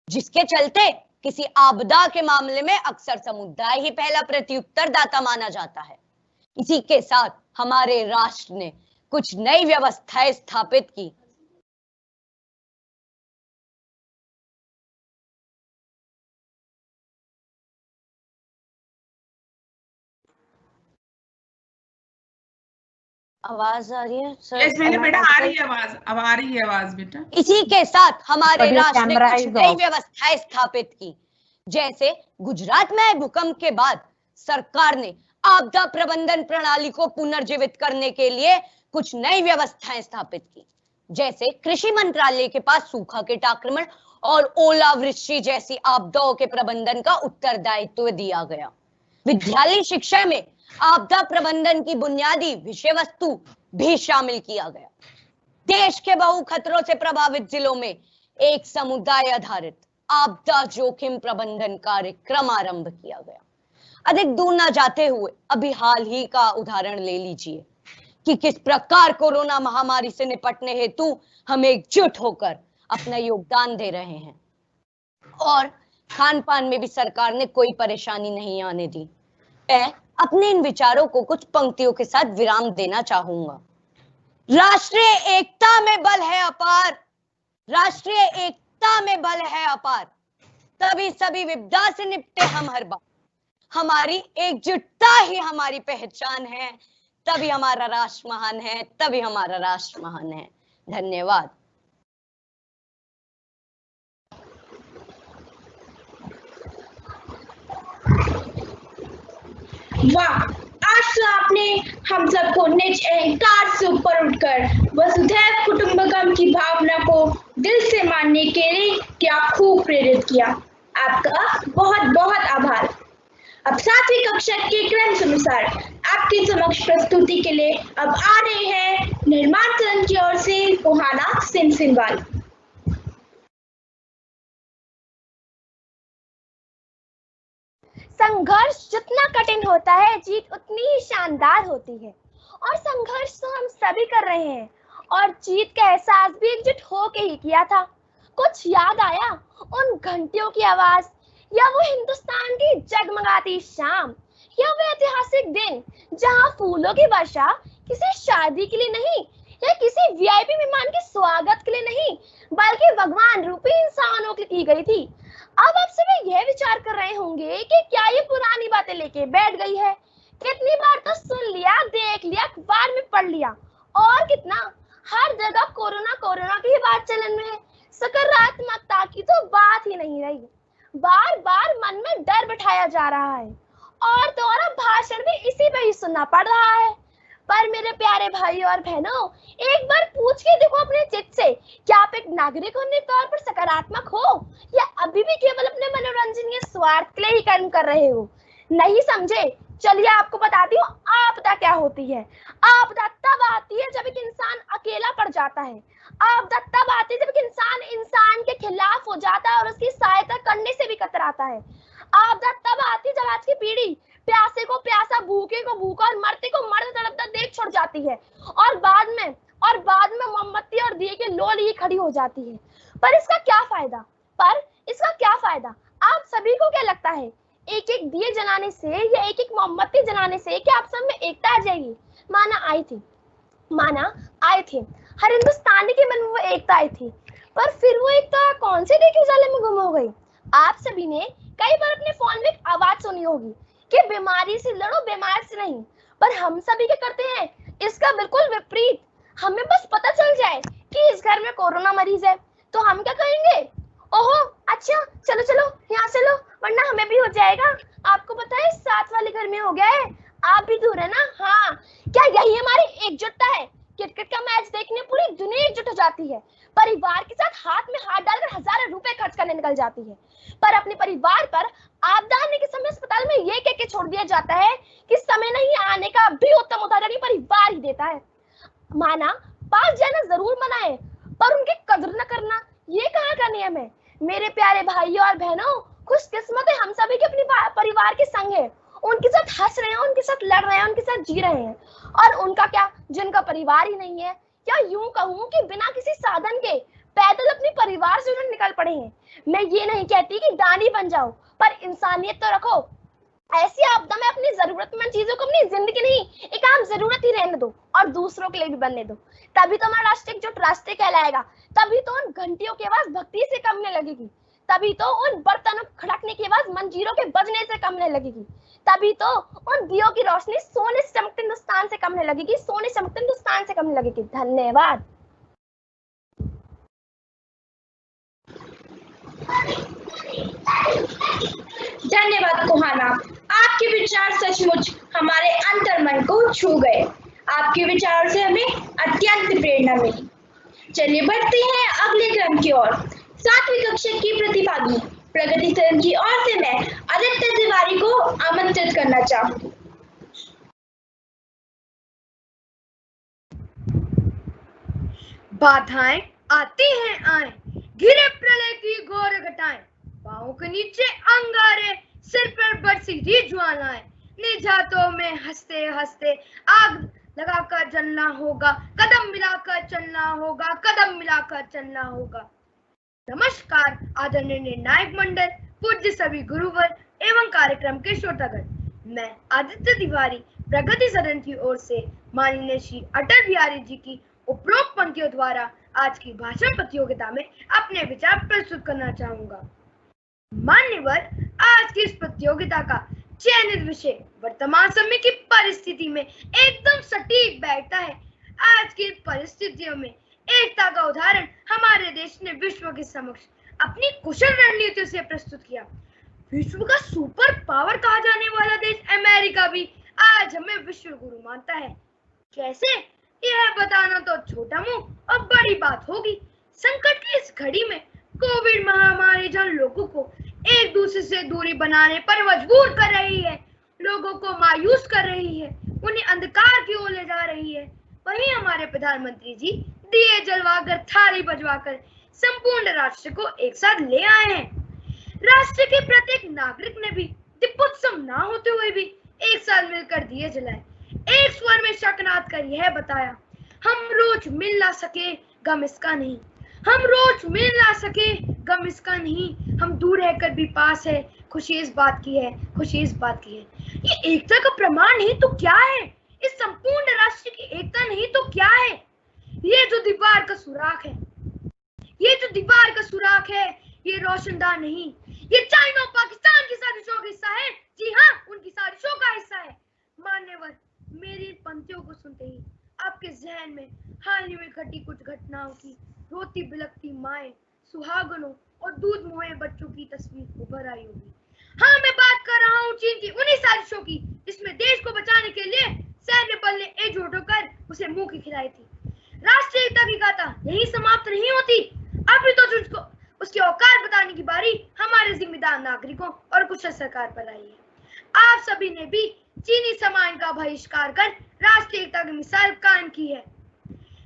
जिसके चलते किसी आपदा के मामले में अक्सर समुदाय ही पहला प्रत्युत्तरदाता माना जाता है। इसी के साथ हमारे राष्ट्र ने कुछ नई व्यवस्थाएं स्थापित की। आवाज आ रही है सर? यस मेरे बेटा आ रही है आवाज, अब आ रही है आवाज बेटा। इसी के साथ हमारे But your राष्ट्र ने camera कुछ is नई off. व्यवस्थाएं स्थापित की, जैसे गुजरात में आए भूकंप के बाद सरकार ने आपदा प्रबंधन प्रणाली को पुनर्जीवित करने के लिए कुछ नई व्यवस्थाएं स्थापित की, जैसे कृषि मंत्रालय के पास सूखा कीट आक्रमण और ओलावृष्टि जैसी आपदाओं के प्रबंधन का उत्तरदायित्व दिया गया। विद्यालय शिक्षा में आपदा प्रबंधन की बुनियादी विषय वस्तु भी शामिल किया गया। देश के बहु खतरों से प्रभावित जिलों में एक समुदाय आधारित आपदा जोखिम प्रबंधन कार्यक्रम आरंभ किया गया। अधिक दूर न जाते हुए अभी हाल ही का उदाहरण ले लीजिए कि किस प्रकार कोरोना महामारी से निपटने हेतु हम एकजुट होकर अपना योगदान दे रहे हैं, और खान पान में भी सरकार ने कोई परेशानी नहीं आने दी। मैं अपने इन विचारों को कुछ पंक्तियों के साथ विराम देना चाहूंगा। राष्ट्रीय एकता में बल है अपार, राष्ट्रीय एकता में बल है अपार, तभी सभी विपदा से निपटे हम हर बार। हमारी एकजुटता ही हमारी पहचान है, तभी हमारा राष्ट्र महान है, तभी हमारा राष्ट्र महान है। धन्यवाद। वाह, आज तो आपने हम सबको निज अहंकार से ऊपर उठकर वसुधैव कुटुंबकम की भावना को दिल से मानने के लिए क्या खूब प्रेरित किया। आपका बहुत बहुत आभार। अब 7वीं कक्षा के क्रम के अनुसार आपके समक्ष प्रस्तुति के लिए अब आ रहे हैं निर्माण सदन की ओर से कोहाना सिनसिनवाल। संघर्ष जितना कठिन होता है, जीत उतनी ही शानदार होती है। और संघर्ष तो हम सभी कर रहे हैं, और जीत का एहसास भी एकजुट होके ही किया था। कुछ याद आया उन घंटियों की आवाज, या वो हिंदुस्तान की जगमगाती शाम, या वो ऐतिहासिक दिन जहां फूलों की वर्षा किसी शादी के लिए नहीं, या किसी वीआईपी मेहमान के स्वागत के लिए नहीं, बल्कि भगवान रूपी इंसानों के लिए की गई थी। अब आप सभी यह विचार कर रहे होंगे कि क्या ये पुरानी बातें लेके बैठ गई है। कितनी बार तो सुन लिया, देख लिया, अखबार में पढ़ लिया, और कितना हर जगह कोरोना कोरोना की बात चलन में है। सकारात्मकता की तो बात ही नहीं रही। बार बार मन में डर बिठाया जा रहा है, और तो और अब भाषण भी इसी पे ही सुनना पड़ रहा है। पर मेरे प्यारे भाइयों और बहनों, एक बार पूछ के देखो अपने चित्त से, क्या आप एक नागरिक होने के तौर पर सकारात्मक हो, या अभी भी केवल अपने मनोरंजन के स्वार्थ के लिए ही कर्म कर रहे हो? नहीं समझे? चलिए आपको बताती हूँ आपदा क्या होती है। आपदा तब आती है जब एक इंसान अकेला पड़ जाता है। आपदा तब आती है जब एक इंसान इंसान के खिलाफ हो जाता है और उसकी सहायता करने से भी कतराता है। आपदा तब आती है जब आज की पीढ़ी प्यासे को प्यासा, भूखे को भूखा और मरते को मरते तड़पता देख छोड़ जाती है, और बाद में मोमबत्ती और दिए के लो लिए खड़ी हो जाती है। पर इसका क्या फायदा? आप सभी को क्या लगता है, एक एक दिए जलाने से या एक एक मोमबत्ती जलाने से क्या आप सब में एकता आ जाएगी? माना आई थी, हर हिंदुस्तानी के मन में वो एकता आई थी, पर फिर वो एकता कौन से दिए के उजाले में गुम हो गई? आप सभी ने कई बार अपने फोन में एक आवाज सुनी होगी कि बीमारी से लड़ो, बीमार से नहीं। पर हम सभी क्या करते हैं? इसका बिल्कुल विपरीत। हमें बस पता चल जाए कि इस घर में कोरोना मरीज है, तो हम क्या कहेंगे? ओहो अच्छा, चलो यहाँ चलो, वरना हमें भी हो जाएगा। आपको पता है 7 वाले घर में हो गया है, आप भी दूर है ना? हाँ, क्या यही हमारी एकजुटता है? क्रिकेट का मैच देखने पूरी दुनिया एकजुट हो जाती है, परिवार के साथ हाथ में हाथ डालकर हजारों रुपए खर्च करने निकल जाती है, पर अपने परिवार पर आपदा आने के समय अस्पताल में ये कह के छोड़ दिया जाता है कि समय नहीं आने का भी उत्तम उदाहरण परिवार ही देता है। माना पास जाना जरूर मना है, पर उनकी कदर न करना ये कहाँ का नियम है? मेरे प्यारे भाइयों और बहनों, खुशकिस्मत है हम सभी के अपने परिवार के संग है, उनके साथ हंस रहे हैं, उनके साथ लड़ रहे हैं, उनके साथ जी रहे हैं, और उनका क्या जिनका परिवार ही नहीं है, या यूं कहूं कि बिना किसी साधन के पैदल अपने परिवार से जुड़ निकल पड़े हैं। मैं ये नहीं कहती कि दानी बन जाओ, पर इंसानियत तो रखो। ऐसी आपदा में अपनी जरूरतमंद चीजों को अपनी जिंदगी नहीं, एक आम जरूरत ही रहने दो और दूसरों के लिए भी बनने दो। तभी तो हमारा राष्ट्र एकजुट राष्ट्र कहलाएगा। तभी तो उन घंटियों की आवाज भक्ति से कमने लगेगी। तभी तो उन बर्तनों खड़कने की आवाज मंजीरों के बजने से कमने लगेगी। तभी तो उन दियों की रोशनी सोने से चमकते हिंदुस्तान से कमने लगेगी, सोने से चमकते हिंदुस्तान से कमने लगेगी। धन्यवाद। धन्यवाद कुहाना, आपके विचार सचमुच हमारे अंतर्मन को छू गए। आपके विचारों से हमें अत्यंत प्रेरणा मिली। चलिए बढ़ते हैं अगले क्रम की ओर। 7वीं कक्षा की प्रतिभागी प्रगति सदन की ओर से मैं आदित्य तिवारी को आमंत्रित करना चाहूंगी। बाधाएं आती हैं आए, घिरे प्रलय की घोर घटाएं, पांवों के नीचे अंगारे, सिर पर बरसी रही ज्वालाएं, निज हाथों में हंसते हंसते आग लगाकर जलना होगा, कदम मिलाकर चलना होगा, कदम मिलाकर चलना होगा। नमस्कार आदरणीय निर्णायक मंडल, पूज्य सभी गुरुवर एवं कार्यक्रम के श्रोतागण। मैं आदित्य तिवारी प्रगति सदन की ओर से माननीय श्री अटल बिहारी जी की उपरोक्त पंक्तियों द्वारा आज की भाषण प्रतियोगिता में अपने विचार प्रस्तुत करना चाहूंगा। मान्यवर, आज की इस प्रतियोगिता का चयनित विषय वर्तमान समय की परिस्थिति में एकदम सटीक बैठता है। आज की परिस्थितियों में एकता का उदाहरण हमारे देश ने विश्व के समक्ष अपनी कुशल रणनीतियों से प्रस्तुत किया। विश्व का सुपर पावर कहा जाने वाला देश अमेरिका भी आज हमें विश्व गुरु मानता है। कैसे, यह बताना तो छोटा मुंह और बड़ी बात होगी। संकट की इस घड़ी में कोविड महामारी जहां लोगों को एक दूसरे से दूरी बनाने पर मजबूर कर रही है, लोगों को मायूस कर रही है, उन्हें अंधकार की ओर ले जा रही है, वहीं हमारे प्रधानमंत्री जी दिए जलवाकर थाली बजवाकर संपूर्ण राष्ट्र को एक साथ ले आए हैं। राष्ट्र के प्रत्येक नागरिक ने भी दीपोत्सव ना होते हुए भी एक साथ मिलकर दिए जलाए, एक स्वर में शकनाद कर यह बताया, हम रोज मिल ना सके गम इसका नहीं, हम रोज मिल ना सके गम इसका नहीं, हम दूर रहकर भी पास है, खुशी इस बात की है, खुशी इस बात की है। ये एकता का प्रमाण नहीं तो क्या है? इस संपूर्ण राष्ट्र की एकता नहीं तो क्या है? ये जो दीवार का सुराख है, ये जो दीवार का सुराख है, ये रोशनदान नहीं, ये चाइना पाकिस्तान की साजिशों का हिस्सा है। जी हाँ, उनकी साजिशों का हिस्सा है। मान्यवर, मेरी पंक्तियों को सुनते ही आपके जहन में हाल ही में घटी कुछ घटनाओं की रोती बिलखती माएं, सुहागनों और दूध मोहे बच्चों की तस्वीर उभर आई होगी। हाँ, मैं बात कर रहा हूँ चीन की उन्हीं साजिशों की जिसमें देश को बचाने के लिए सैन्य बल ने एकजुट होकर उसे मुंह की खिलाई थी। राष्ट्रीय एकता की गाथा यही समाप्त नहीं होती, अभी तो उसको उसकी औकात बताने की बारी हमारे जिम्मेदार नागरिकों और कुशल सरकार पर आई है। आप सभी ने भी चीनी सामान का बहिष्कार कर राष्ट्रीय एकता की मिसाल कायम की है।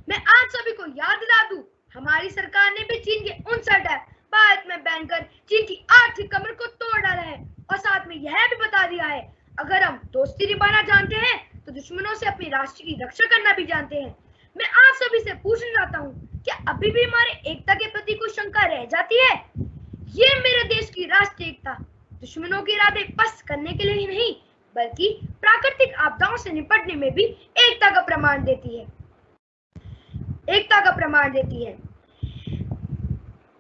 मैं आप सभी को याद दिला दूं, हमारी सरकार ने भी चीन के 59 ऐप भारत में बैन कर चीन की आर्थिक कमर को तोड़ डाला है और साथ में यह भी बता दिया है, अगर हम दोस्ती निभाना जानते हैं तो दुश्मनों से अपने राष्ट्र की रक्षा करना भी जानते हैं। मैं आप सभी से पूछना चाहता हूँ, क्या अभी भी हमारे एकता के प्रति कोई शंका रह जाती है? ये मेरे देश की राष्ट्रीय एकता दुश्मनों के इरादे पस्त करने के लिए ही नहीं, बल्कि प्राकृतिक आपदाओं से निपटने में भी एकता का प्रमाण देती है। एकता का प्रमाण देती है।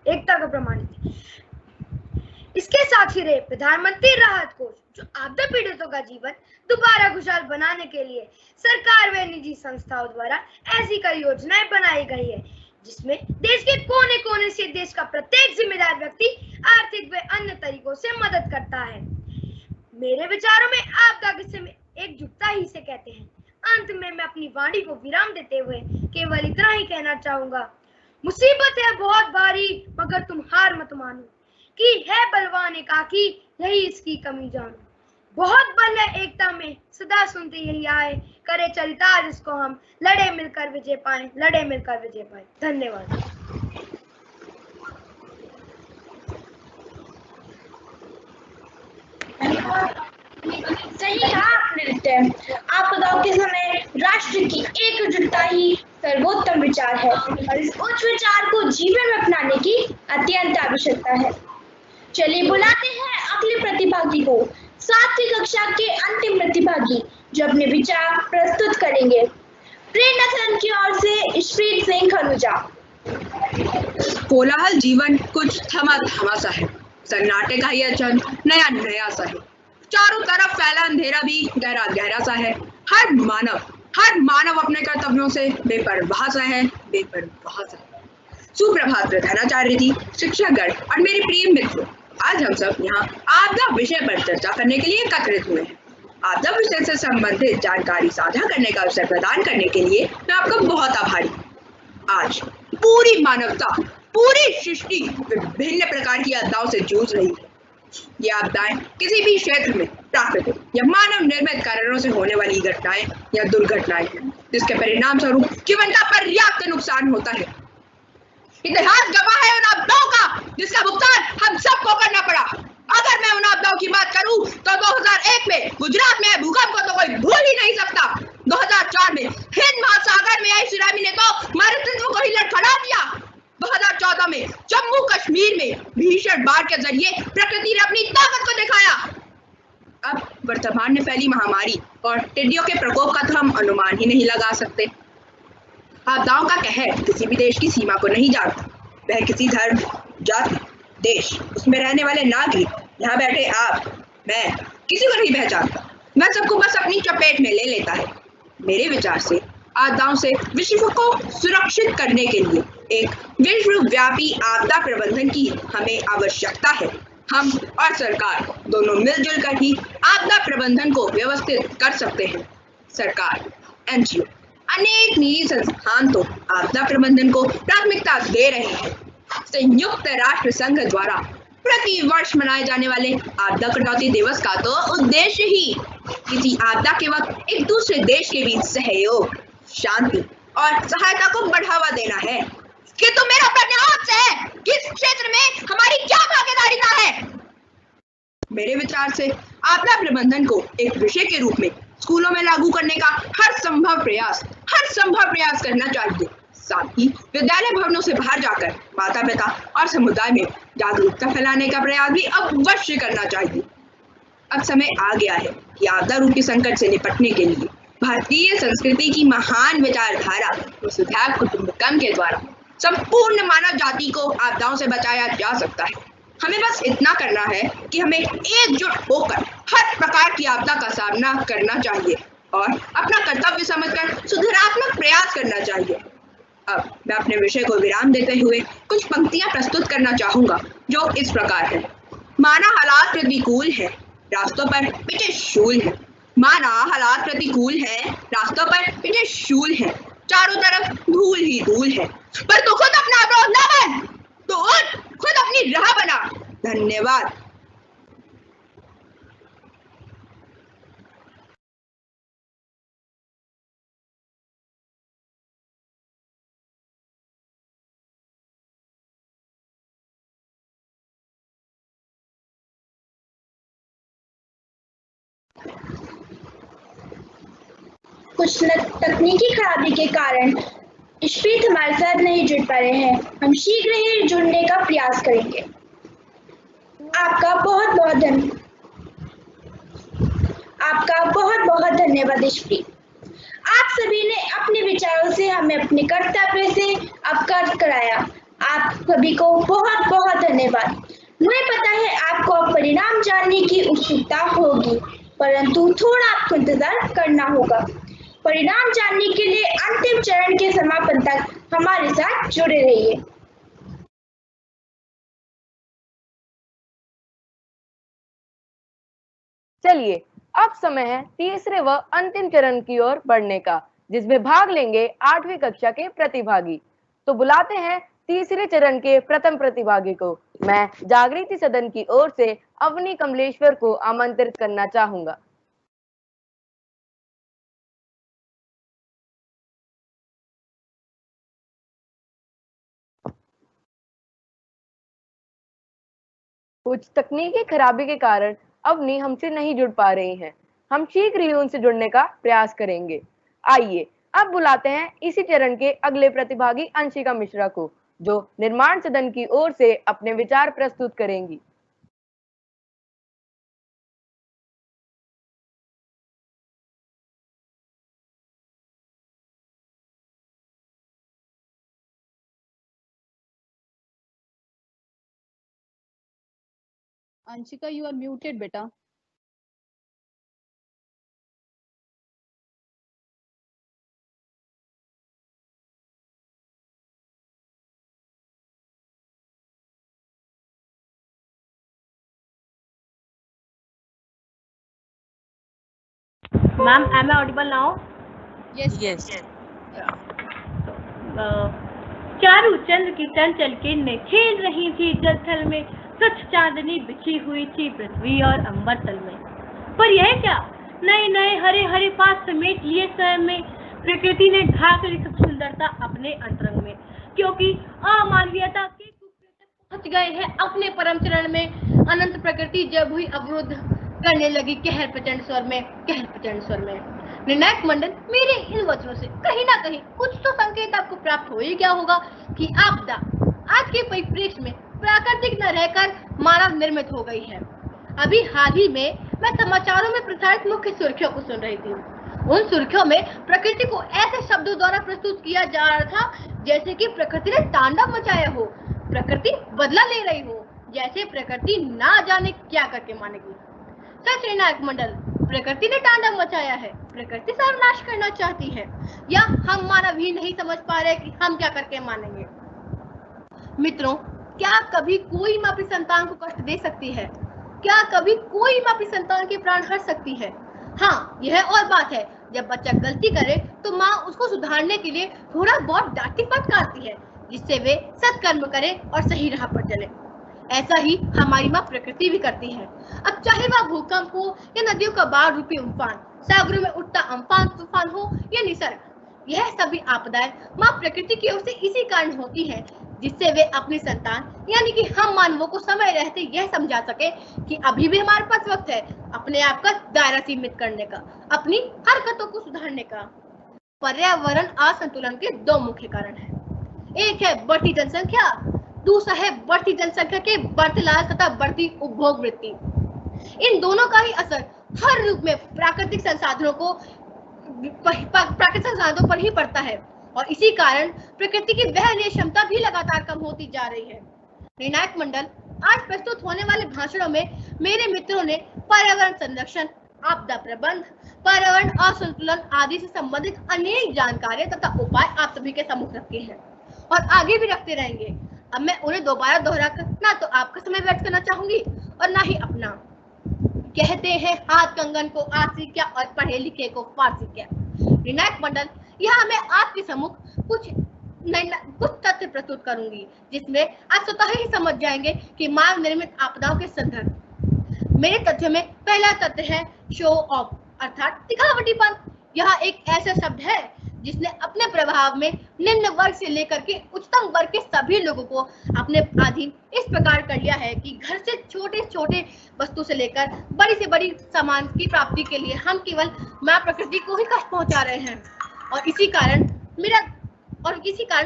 एकता का प्रमाण देती है। इसके साथ ही रहे प्रधानमंत्री राहत कोष, जो आपदा पीड़ितों का जीवन दोबारा खुशहाल बनाने के लिए सरकार व निजी संस्थाओं द्वारा ऐसी कई योजनाएं बनाई गई है, जिसमें देश के कोने कोने से देश का प्रत्येक जिम्मेदार व्यक्ति आर्थिक व अन्य तरीकों से मदद करता है। मेरे विचारों में आपदा के समय एकजुटता ही से कहते हैं। अंत में मैं अपनी वाणी को विराम देते हुए केवल इतना ही कहना चाहूंगा, मुसीबत है बहुत भारी मगर तुम हार मत मानो, कि है बलवान एकाकी यही इसकी कमी जानो। बहुत बल है एकता में सदा सुनते यही आए, करे चरिता जिसको हम लड़े मिलकर विजय पाए, लड़े मिलकर विजय पाए। धन्यवाद। सही कहा आपने नित्य। आपदाओं के समय राष्ट्र की एकजुटता ही सर्वोत्तम विचार है और इस उच्च विचार को जीवन में अपनाने की अत्यंत आवश्यकता है। चलिए बुलाते हैं अगले प्रतिभागी को, 7वीं कक्षा के अंतिम प्रतिभागी जो अपने विचार प्रस्तुत करेंगे। प्रेरणा सदन की ओर से ईशप्रीत सिंह खनुजा। कोलाहल जीवन कुछ थमा थमा सा है, सन्नाटे का यह क्षण नया नया सा है। चारों तरफ फैला अंधेरा भी गहरा गहरा सा है। हर मानव अपने कर्तव्यों से बेपरवाह सा है, बेपरवाह सा है। सुप्रभात प्रधानाचार्य जी, शिक्षकगण और मेरे प्रिय मित्रों, आज हम सब यहाँ आपदा विषय पर चर्चा करने के लिए एकत्रित हुए हैं। आपदा विषय से संबंधित जानकारी साझा करने का अवसर प्रदान करने के लिए मैं आपका बहुत आभारी हूँ। आज पूरी मानवता, पूरी सृष्टि विभिन्न प्रकार की आपदाओं से जूझ रही है। ये आपदाएं किसी भी क्षेत्र में प्राकृतिक या मानव निर्मित कारणों से होने वाली घटनाएं या दुर्घटनाएं हैं, जिसके परिणाम स्वरूप जीवन का पर्याप्त नुकसान होता है। इतिहास गवाह है उन आपदाओं का जिसका भुगतान हम सबको करना पड़ा। अगर मैं उन आपदाओं की बात करूं तो 2001 में गुजरात में भूकंप को तो कोई भूल ही नहीं सकता। 2004 में हिंद महासागर में आई सुनामी ने तो हमारे अस्तित्व को ही लड़खड़ा दिया। 2014 में जम्मू कश्मीर में भीषण बाढ़ के जरिए प्रकृति ने अपनी ताकत को दिखाया। अब वर्तमान में फैली महामारी और टिड्डियों के प्रकोप का तो हम अनुमान ही नहीं लगा सकते। आपदाओं का कहर किसी भी देश की सीमा को नहीं जानता। वह किसी धर्म, जाति, देश, उसमें रहने वाले नागरिक, यहाँ बैठे आप, मैं, किसी को नहीं पहचानता। वह सबको बस अपनी चपेट में ले लेता है। मेरे विचार से आपदाओं से विश्व को सुरक्षित करने के लिए एक विश्वव्यापी आपदा प्रबंधन की हमें आवश्यकता है। हम और सरकार दोनों मिलजुल कर ही आपदा प्रबंधन को व्यवस्थित कर सकते हैं। सरकार, एनजीओ, अनेक निजी संस्थान तो आपदा प्रबंधन को प्राथमिकता दे रहे हैं। संयुक्त राष्ट्र संघ द्वारा प्रति वर्ष मनाए जाने वाले आपदा कटौती दिवस का तो उद्देश्य ही किसी आपदा के वक्त एक दूसरे देश के बीच सहयोग, शांति और सहायता को बढ़ावा देना है। कि तो मेरा प्रश्न है कि इस क्षेत्र में हमारी क्या भागीदारी है। मेरे विचार से आपदा प्रबंधन को एक विषय के रूप में स्कूलों में लागू करने का हर संभव प्रयास करना चाहिए। साथ ही विद्यालय भवनों से बाहर जाकर माता पिता और समुदाय में जागरूकता फैलाने का प्रयास भी अवश्य करना चाहिए। अब समय आ गया है कि आपदा रूपी संकट से निपटने के लिए भारतीय संस्कृति की महान विचारधारा वसुधैव कुटुंबकम के द्वारा संपूर्ण मानव जाति को आपदाओं से बचाया जा सकता है। हमें बस इतना करना है कि हमें एकजुट होकर हर प्रकार की आपदा का सामना करना चाहिए और अपना कर्तव्य समझकर सुधारात्मक प्रयास करना चाहिए। अब मैं अपने विषय को विराम देते हुए कुछ पंक्तियां प्रस्तुत करना चाहूंगा जो इस प्रकार है। माना हालात प्रतिकूल है, रास्तों पर पिटे शूल है। माना हालात प्रतिकूल है, रास्तों पर पिटे शूल है। चारों तरफ धूल ही धूल है, पर तू खुद अपना अपराध ना बन, तो खुद अपनी राह बना। धन्यवाद। कुछ तकनीकी खराबी के कारण ईशप्रीत हमारे साथ नहीं जुड़ पा रहे हैं। हम शीघ्र ही जुड़ने का प्रयास करेंगे। आपका बहुत बहुत धन्यवाद ईशप्रीत। आप सभी ने अपने विचारों से हमें अपने कर्तव्य से अवगत कराया। आप सभी को बहुत बहुत धन्यवाद। मुझे पता है आपको अब परिणाम जानने की उत्सुकता होगी, परंतु थोड़ा आपको इंतजार करना होगा। परिणाम जानने के लिए अंतिम चरण के समापन तक हमारे साथ जुड़े रहिए। चलिए अब समय है तीसरे व अंतिम चरण की ओर बढ़ने का, जिसमें भाग लेंगे 8वीं कक्षा के प्रतिभागी। तो बुलाते हैं तीसरे चरण के प्रथम प्रतिभागी को। मैं जागृति सदन की ओर से अवनी कमलेश्वर को आमंत्रित करना चाहूंगा। कुछ तकनीकी खराबी के कारण अवनी हमसे नहीं जुड़ पा रही हैं। हम शीघ्र ही उनसे जुड़ने का प्रयास करेंगे। आइए अब बुलाते हैं इसी चरण के अगले प्रतिभागी अंशिका मिश्रा को, जो निर्माण सदन की ओर से अपने विचार प्रस्तुत करेंगी। Anshika, you are muted, beta. Ma'am, am I audible now? Yes. Yes. Charu चंद्र की चंचल किरणें खेल रही थी जल थल में, स्वच्छ चांदनी बिछी हुई थी पृथ्वी और अंबर तल में। पर यह क्या, नए नए हरे हरे पास समेट लिए स्वयं में, प्रकृति ने ढाक ली सब सुंदरता अपने अंतरंग में, क्योंकि अमानवीयता के पहुंच गए हैं अपने परम चरण में। अनंत प्रकृति जब हुई अवरुद्ध, करने लगी कहर प्रचंड स्वर में, कहर प्रचंड स्वर में। निर्णायक मंडल, मेरे इन वचनों से कहीं ना कहीं कुछ तो संकेत आपको प्राप्त हो ही गया होगा कि आपदा आज के परिप्रेक्ष्य में प्राकृतिक न रहकर मानव निर्मित हो गई है। अभी हाल ही में मैं समाचारों में प्रसारित मुख्य सुर्खियों को सुन रही थी। उन सुर्खियों में प्रकृति को ऐसे शब्दों द्वारा प्रस्तुत किया जा रहा था जैसे कि प्रकृति ने तांडव मचाया हो, प्रकृति बदला ले रही हो, जैसे प्रकृति ना जाने क्या करके मानेगी। सच निर्णायक मंडल, प्रकृति ने तांडव मचाया है, प्रकृति सर्वनाश करना चाहती है, या हम मानव ही नहीं समझ पा रहे कि हम क्या करके मानेंगे। मित्रों, क्या कभी कोई माँ अपनी संतान को कष्ट दे सकती है? क्या कभी कोई माँ अपनी संतान के प्राण हर सकती है? हाँ, यह और बात है, जब बच्चा गलती करे तो माँ उसको सुधारने के लिए थोड़ा बहुत डांटती फटकारती है, जिससे वे सत्कर्म करे और सही राह पर चले। ऐसा ही हमारी माँ प्रकृति भी करती है। अब चाहे वह भूकंप हो या नदियों का बाढ़ रूपी उफान, सागरों में उठता अम्फान तूफान हो या निसर्ग, यह सभी आपदाएं माँ प्रकृति की ओर से इसी कारण होती है, जिससे वे अपनी संतान यानी कि हम मानवों को समय रहते यह समझा सके कि अभी भी हमारे पास वक्त है अपने आप का दायरा सीमित करने का, अपनी हरकतों को सुधारने का। पर्यावरण असंतुलन के दो मुख्य कारण हैं। एक है बढ़ती जनसंख्या, दूसरा है बढ़ती जनसंख्या के बढ़ते लालच तथा बढ़ती उपभोग वृत्ति। इन दोनों का ही असर हर रूप में प्राकृतिक संसाधनों पर ही पड़ता है, और इसी कारण प्रकृति की वहनीय क्षमता भी लगातार कम होती जा रही है। निर्णायक मंडल, आज प्रस्तुत होने वाले भाषणों में मेरे मित्रों ने पर्यावरण संरक्षण, आपदा प्रबंध, पर्यावरण असंतुलन आदि से संबंधित अनेक जानकारियां तथा उपाय आप सभी के सम्मुख रखे हैं और आगे भी रखते रहेंगे। अब मैं उन्हें दोबारा दोहराकर ना तो आपका समय व्यर्थ करना चाहूंगी और ना ही अपना। कहते हैं हाथ कंगन को आरसी क्या और पढ़े लिखे को फारसी क्या। निर्णायक मंडल, यहाँ मैं आपके सम्मुख कुछ तथ्य प्रस्तुत करूंगी, जिसमें आप स्वतः ही समझ जाएंगे कि मानव निर्मित आपदाओं के संदर्भ। मेरे तथ्य में पहला तथ्य है शो ऑफ, अर्थात दिखावटीपन। यह एक ऐसा शब्द है जिसने अपने प्रभाव में निम्न वर्ग से लेकर के उच्चतम वर्ग के सभी लोगों को अपने अधीन इस प्रकार कर लिया है कि घर से छोटे छोटे वस्तु से लेकर बड़ी से बड़ी सामान की प्राप्ति के लिए हम केवल माँ प्रकृति को ही कष्ट पहुंचा रहे हैं, और इसी कारण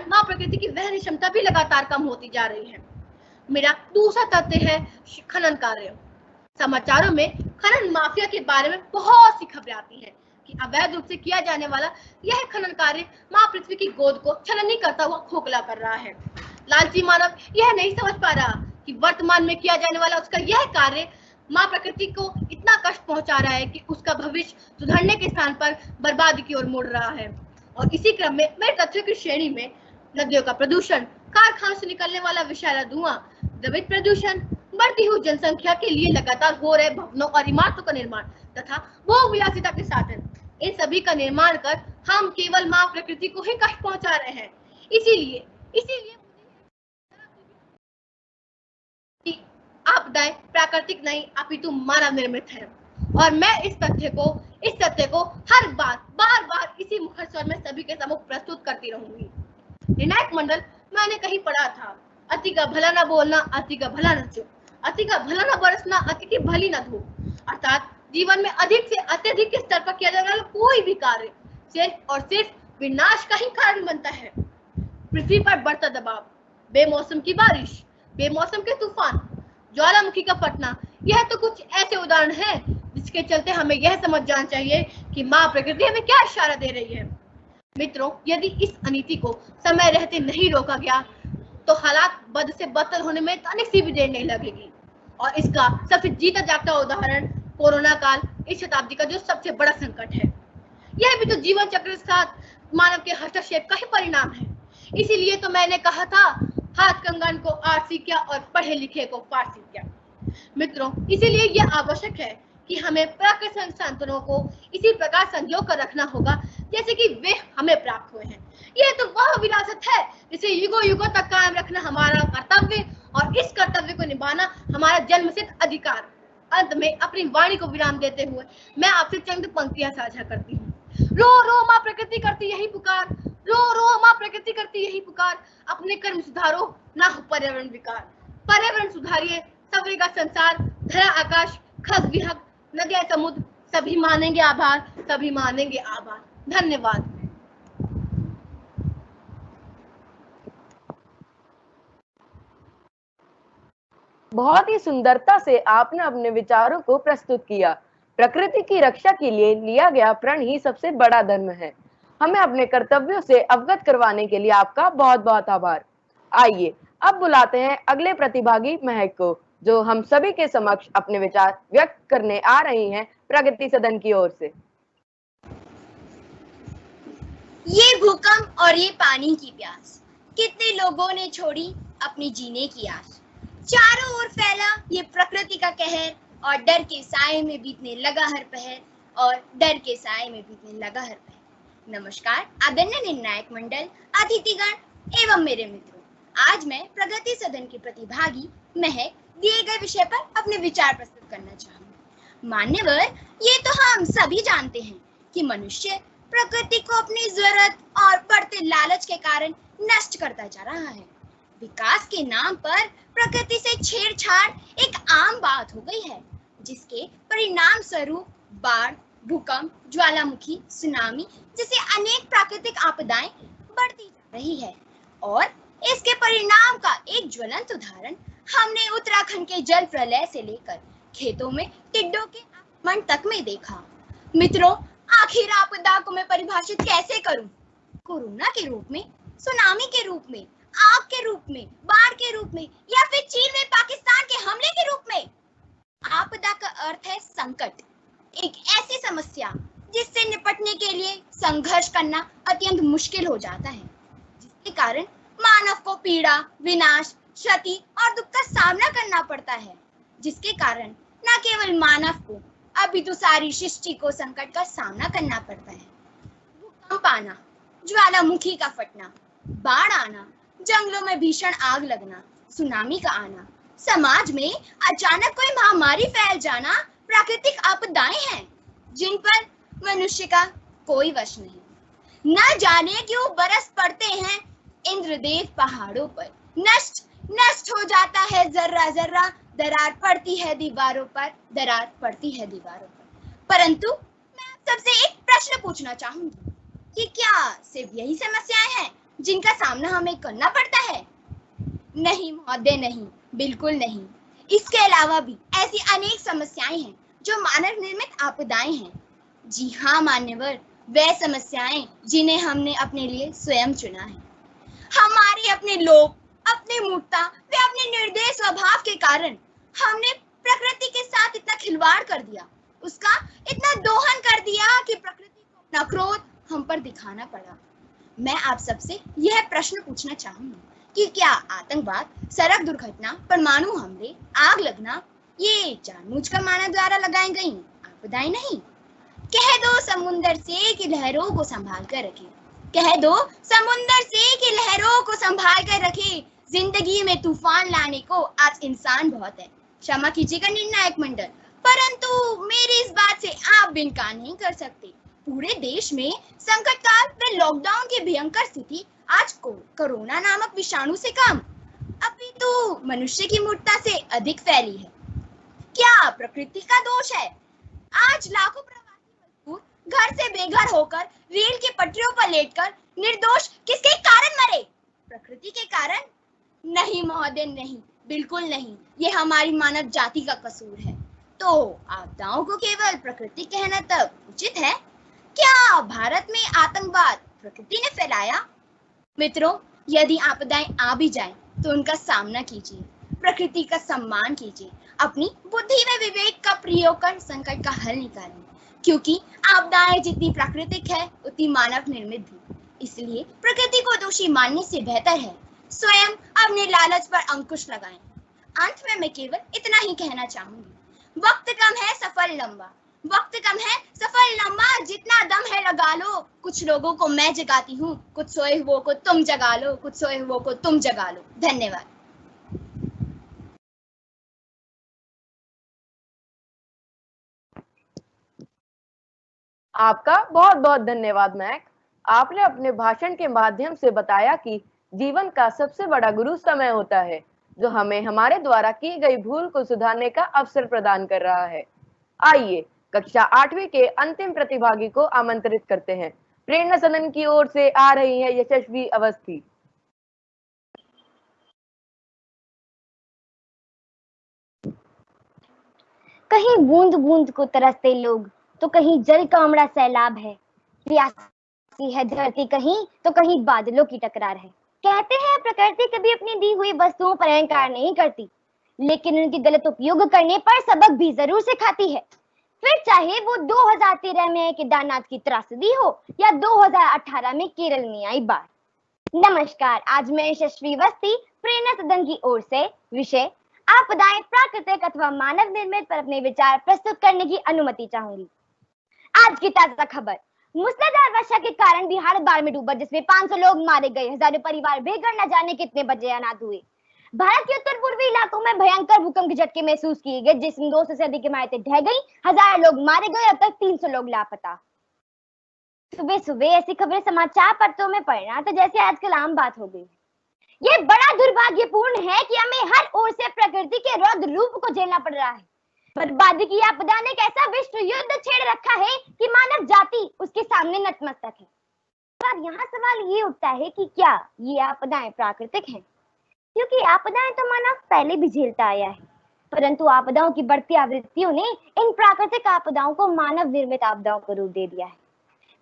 माँ प्रकृति की वह क्षमता भी लगातार कम होती जा रही है। मेरा दूसरा तथ्य है खनन कार्य। समाचारों में खनन माफिया के बारे में बहुत सी खबरें आती हैं कि अवैध रूप से किया जाने वाला यह खनन कार्य माँ पृथ्वी की गोद को छलनी करता हुआ खोखला कर रहा है। लालची मानव यह नहीं समझ पा रहा कि वर्तमान में किया जाने वाला उसका यह कार्य माँ प्रकृति को इतना कष्ट पहुंचा रहा है कि उसका भविष्य सुधरने के स्थान पर बर्बादी की ओर मुड़ रहा है। और इसी क्रम में मेरे तथ्यों की श्रेणी में नदियों का प्रदूषण, कारखानों से निकलने वाला विषैला धुआं, द्रवित प्रदूषण, बढ़ती हुई जनसंख्या के लिए लगातार हो रहे भवनों और इमारतों का निर्माण तथा भोग विलासिता के साधन, इन सभी का निर्माण कर हम केवल माँ प्रकृति को ही कष्ट पहुंचा रहे हैं। इसीलिए आपदाएं प्राकृतिक नहीं अपितु मानव निर्मित है, और मैं इस तथ्य को हर बार इसी मुखर स्वर में सभी के सम्मुख प्रस्तुत करती रहूंगी। निर्णायक मंडल, मैंने कहीं पढ़ा था, अति का भला न बोलना, अति का भला न चुप, अति का भला न बरसना, अति की भली न धूप। अर्थात जीवन में अधिक से अत्यधिक स्तर पर किया जाने वाला कोई भी कार्य सिर्फ और सिर्फ विनाश का ही कारण बनता है। पृथ्वी पर बढ़ता दबाव, बेमौसम की बारिश, बेमौसम के तूफान, ज्वालामुखी का फटना, यह तो कुछ ऐसे उदाहरण हैं जिसके चलते हमें यह समझ जाना चाहिए कि माँ प्रकृति हमें क्या इशारा दे रही है। मित्रों, यदि इस अनीति को समय रहते नहीं रोका गया तो हालात बद से बदतर होने में तनिक सी भी देर नहीं लगेगी। और इसका सबसे जीता जागता उदाहरण कोरोना काल इस शताब्दी का जो सबसे बड़ा संकट है। यह भी तो जीवन चक्र के साथ मानव के हस्तक्षेप का ही परिणाम है। इसीलिए तो मैंने कहा था, हाथ कंगन को आरसी किया और पढ़े लिखे को फारसी किया। मित्रों, इसीलिए यह आवश्यक है कि हमें प्राकृतिक संसाधनों को इसी प्रकार संजो कर रखना होगा जैसे कि वे हमें प्राप्त हुए हैं। यह तो वह विरासत है जिसे युगों युगों तक कायम रखना हमारा कर्तव्य और इस कर्तव्य को निभाना हमारा जन्मसिद्ध अधिकार। अंत में अपनी वाणी को विराम देते हुए मैं आपसे चंद पंक्तियां साझा करती हूँ। रो रो माँ प्रकृति करती यही पुकार, रो रो माँ प्रकृति करती यही पुकार, अपने कर्म सुधारो ना हो पर्यावरण विकार। पर्यावरण सुधारिए, सवरेगा संसार, धरा आकाश, खग विहग, नदियां समुद्र, सभी मानेंगे आभार, सभी मानेंगे आभार। धन्यवाद। बहुत ही सुंदरता से आपने अपने विचारों को प्रस्तुत किया। प्रकृति की रक्षा के लिए लिया गया प्रण ही सबसे बड़ा धर्म है। हमें अपने कर्तव्यों से अवगत करवाने के लिए आपका बहुत बहुत आभार। आइए अब बुलाते हैं अगले प्रतिभागी महक को, जो हम सभी के समक्ष अपने विचार व्यक्त करने आ रही हैं प्रगति सदन की ओर से। ये भूकंप और ये पानी की प्यास, कितने लोगों ने छोड़ी अपनी जीने की आस। चारों ओर फैला ये प्रकृति का कहर और डर के साए में बीतने लगा हर पहर, और डर के साए में बीतने लगा हर पहर। नमस्कार आदरणीय निर्णायक मंडल, अतिथिगण एवं मेरे मित्रों। आज मैं प्रगति सदन की प्रतिभागी महक दिए गए विषय पर अपने विचार प्रस्तुत करना चाहूंगी। मान्यवर, ये तो हम सभी जानते हैं कि मनुष्य प्रकृति को अपनी जरूरत और बढ़ते लालच के कारण नष्ट करता जा रहा है। विकास के नाम पर प्रकृति से छेड़छाड़ एक आम बात हो गई है, जिसके परिणाम स्वरूप बाढ़, भूकंप, ज्वालामुखी, सुनामी जैसे अनेक प्राकृतिक आपदाएं बढ़ती जा रही है। और इसके परिणाम का एक ज्वलंत उदाहरण हमने उत्तराखंड के जल प्रलय से लेकर खेतों में टिड्डों के आक्रमण तक में देखा। मित्रों, आखिर आपदा को मैं परिभाषित कैसे करूं? कोरोना के रूप में, सुनामी के रूप में, आग के रूप में, बाढ़ के रूप में, या फिर चीन में पाकिस्तान के हमले के रूप में? आपदा का अर्थ है संकट, एक ऐसी समस्या जिससे निपटने के लिए संघर्ष करना अत्यंत मुश्किल हो जाता है, जिसके कारण मानव को पीड़ा, विनाश, क्षति और दुख का सामना करना पड़ता है, जिसके कारण न केवल मानव को अपितु सारी सृष्टि को संकट का सामना करना पड़ता है। भूकंप आना, ज्वालामुखी का फटना, बाढ़ आना, जंगलों में भीषण आग लगना, सुनामी का आना, समाज में अचानक कोई महामारी फैल जाना प्राकृतिक आपदाएं हैं जिन पर मनुष्य का कोई वश नहीं। न जाने क्यों बरस पड़ते हैं इंद्रदेव पहाड़ों पर, नष्ट हो जाता है जर्रा जर्रा, दरार पड़ती है दीवारों पर, दरार पड़ती है दीवारों पर। परंतु मैं आप सबसे एक प्रश्न पूछना चाहूंगी कि क्या सिर्फ यही समस्याएं हैं जिनका सामना हमें करना पड़ता है? नहीं महोदय, नहीं, बिल्कुल नहीं। इसके अलावा भी ऐसी अनेक समस्याएं हैं जो मानव निर्मित आपदाएं हैं। जी हाँ मान्यवर, वह समस्याएं जिन्हें हमने अपने लिए स्वयं चुना है। हमारे अपने लोभ, अपनी मूर्खता व अपने निर्दयी स्वभाव के कारण हमने प्रकृति के साथ इतना खिलवाड़ कर दिया, उसका इतना दोहन कर दिया कि प्रकृति को अपना क्रोध हम पर दिखाना पड़ा। मैं आप सबसे यह प्रश्न पूछना चाहूंगी कि क्या आतंकवाद, सड़क दुर्घटना, परमाणु हमले, आग लगना ये जानबूझकर मानव द्वारा लगाई गई आपदाएं नहीं? कह दो समुंदर से कि लहरों को संभाल कर रखे, कह दो समुंदर से कि लहरों को संभाल कर रखे। जिंदगी में तूफान लाने को आज इंसान बहुत है, क्षमा कीजिएगा निर्णायक मंडल, परंतु मेरी इस बात से आप भी इनकार नहीं कर सकते। पूरे देश में संकट काल व लॉकडाउन की भयंकर स्थिति आज कोरोना नामक विषाणु से कम अपितु मनुष्य की मूर्खता से अधिक फैली है। क्या प्रकृति का दोष है आज लाखों प्रवासी मजदूर घर से बेघर होकर रेल की पटरियों पर लेटकर निर्दोष किसके कारण मरे? प्रकृति के कारण? नहीं महोदय, नहीं, बिल्कुल नहीं। ये हमारी मानव जाति का कसूर है। तो आपदाओं को केवल प्रकृति कहना तब उचित है? क्या भारत में आतंकवाद प्रकृति ने फैलाया? मित्रों, यदि आपदाएं आ भी जाएं, तो उनका सामना कीजिए, प्रकृति का सम्मान कीजिए, अपनी बुद्धि में विवेक का प्रयोग कर संकट का हल निकालिए, क्योंकि आपदाएं जितनी प्राकृतिक है उतनी मानव निर्मित भी। इसलिए प्रकृति को दोषी मानने से बेहतर है स्वयं अपने लालच पर अंकुश लगाएं। अंत में मैं केवल इतना ही कहना चाहूंगी, वक्त कम है सफर लंबा, वक्त कम है सफर लंबा, जितना दम है लगा लो। कुछ लोगों को मैं जगाती हूँ, कुछ सोए हुओं को तुम जगा लो, कुछ सोए हुओं को तुम जगा लो। धन्यवाद। आपका बहुत बहुत धन्यवाद मैक। आपने अपने भाषण के माध्यम से बताया कि जीवन का सबसे बड़ा गुरु समय होता है, जो हमें हमारे द्वारा की गई भूल को सुधारने का अवसर प्रदान कर रहा है। आइए कक्षा 8वीं के अंतिम प्रतिभागी को आमंत्रित करते हैं। प्रेरणा सदन की ओर से आ रही है यशस्वी अवस्थी। कहीं बूंद बूंद को तरसते लोग, तो कहीं जल का उमड़ा सैलाब है। प्यासी है धरती कहीं, तो कहीं बादलों की टकरार है। कहते हैं प्रकृति कभी अपनी दी हुई वस्तुओं पर अहंकार नहीं करती, लेकिन उनके गलत उपयोग करने पर सबक भी जरूर सिखाती है। फिर चाहे वो 2013 में केदारनाथ की त्रासदी हो या 2018 में केरल में आई बाढ़। नमस्कार, आज मैं यशस्वी अवस्थी प्रेरणा सदन की ओर से विषय आपदाएं प्राकृतिक अथवा मानव निर्मित पर अपने विचार प्रस्तुत करने की अनुमति चाहूंगी। आज की ताजा खबर, मूसलाधार वर्षा के कारण बिहार बाढ़ में डूबा, जिसमें 500 लोग मारे गए, हजारों परिवार बेघर न जाने कितने बचे अनाथ हुए। भारत के उत्तर पूर्वी इलाकों में भयंकर भूकंप के झटके महसूस किए गए, जिसमें 200 से अधिक इमारतें ढह गई, हजार लोग मारे गए, अब तक 300 लोग लापता। सुबह सुबह ऐसी खबरें समाचार पत्रों में पढ़ना तो जैसे आजकल आम बात हो गई। ये बड़ा दुर्भाग्यपूर्ण है कि हमें हर ओर से प्रकृति के रौद्र रूप को झेलना पड़ रहा है। बर्बादी की आपदा ने एक ऐसा विश्व युद्ध छेड़ रखा है कि मानव जाति उसके सामने नतमस्तक है। पर यहाँ सवाल ये उठता है कि क्या ये आपदाएं प्राकृतिक हैं? क्योंकि आपदाएं तो मानव पहले भी झेलता आया है, परंतु आपदाओं की बढ़ती आवृत्तियों ने इन प्राकृतिक आपदाओं को मानव निर्मित आपदाओं का रूप दे दिया है।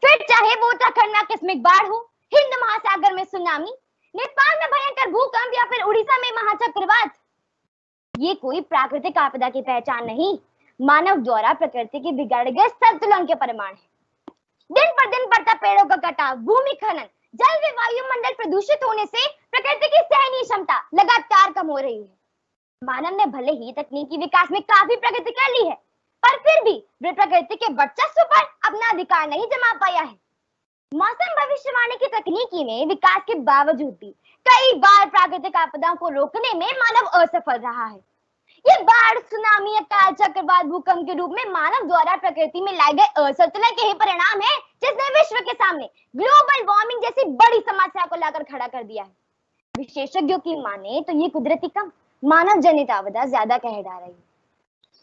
फिर चाहे वो उत्तराखंड में आकस्मिक बाढ़ हो, हिंद महासागर में सुनामी, नेपाल में भयंकर भूकंप या फिर उड़ीसा में महाचक्रवात, ये कोई प्राकृतिक आपदा की पहचान नहीं, मानव द्वारा प्रकृति के बिगाड़े गए संतुलन के परिणाम है। दिन पर दिन बढ़ता पेड़ों का कटाव, भूमि खनन, जल व वायुमंडल प्रदूषित होने से प्रकृति की सहनीय क्षमता लगातार कम हो रही है। मानव ने भले ही तकनीकी विकास में काफी प्रगति कर ली है, पर फिर भी वे प्रकृति के वर्चस्व पर अपना अधिकार नहीं जमा पाया है। मौसम भविष्यवाणी की तकनीकी में विकास के बावजूद भी कई बार प्राकृतिक आपदाओं को रोकने में मानव असफल रहा है। ये बाढ़, सुनामी, अकाल, चक्रवात, भूकंप के रूप में मानव द्वारा प्रकृति में लाए गए असंतुलन के ही परिणाम है, जिसने विश्व के सामने ग्लोबल वार्मिंग जैसी बड़ी समस्या को लाकर खड़ा कर दिया है। विशेषज्ञों की माने तो ये कुदरती कम, मानव जनित आपदा ज्यादा कह डाल रही है।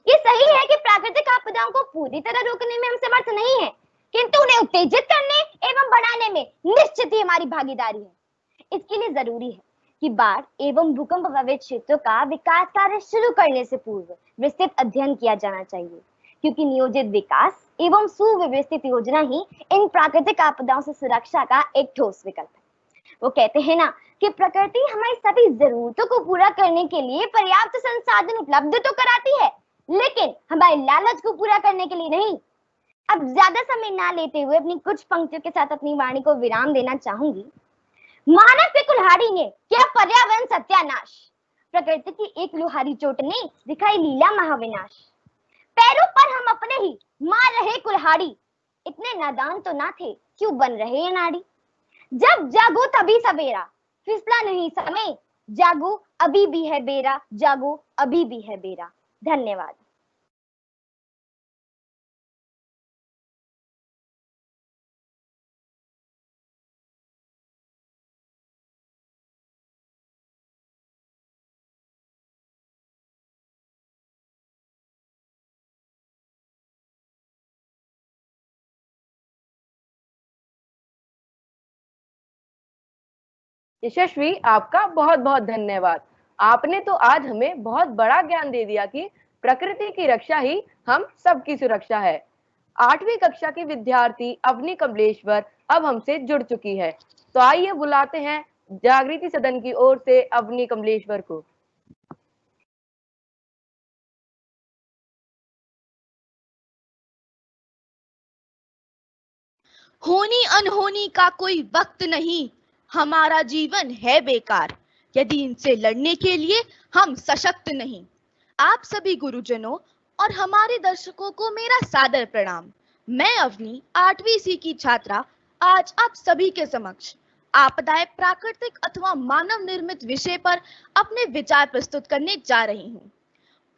ये सही है कि प्राकृतिक आपदाओं को पूरी तरह रोकने में हम समर्थ नहीं है, किंतु उन्हें उत्तेजित करने एवं बढ़ाने में निश्चित ही हमारी भागीदारी है। इसके लिए जरूरी है कि बाढ़ एवं भूकंप प्रभावित क्षेत्रों का विकास कार्य शुरू करने से पूर्व विस्तृत अध्ययन किया जाना चाहिए, क्योंकि नियोजित विकास एवं सुव्यवस्थित योजना ही इन प्राकृतिक आपदाओं से सुरक्षा का एक ठोस विकल्प है। वो कहते हैं ना कि प्रकृति हमारी सभी जरूरतों को पूरा करने के लिए पर्याप्त संसाधन उपलब्ध तो कराती है, लेकिन हमारे लालच को पूरा करने के लिए नहीं। अब ज्यादा समय ना लेते हुए अपनी कुछ पंक्तियों के साथ अपनी वाणी को विराम देना चाहूंगी। मानव के कुल्हाड़ी ने किया पर्यावरण सत्यानाश, प्रकृति की एक लोहारी चोट ने दिखाई लीला महाविनाश। पैरों पर हम अपने ही मार रहे कुल्हाड़ी, इतने नादान तो ना थे, क्यों बन रहे अनाड़ी। जब जागो तभी सवेरा, फिसला नहीं समय, जागो अभी भी है बेरा, जागो अभी भी है बेरा। धन्यवाद। यशस्वी, आपका बहुत बहुत धन्यवाद। आपने तो आज हमें बहुत बड़ा ज्ञान दे दिया कि प्रकृति की रक्षा ही हम सबकी सुरक्षा है। 8वीं कक्षा की विद्यार्थी अवनी कमलेश्वर अब हमसे जुड़ चुकी है, तो आइए बुलाते हैं जागृति सदन की ओर से अवनी कमलेश्वर को। होनी अनहोनी का कोई वक्त नहीं, हमारा जीवन है बेकार यदि इनसे लड़ने के लिए हम सशक्त नहीं। आप सभी गुरुजनों और हमारे दर्शकों को मेरा सादर प्रणाम। मैं अवनी 8वीं सी की छात्रा आज आप सभी के समक्ष आपदाएं प्राकृतिक अथवा मानव निर्मित विषय पर अपने विचार प्रस्तुत करने जा रही हूँ।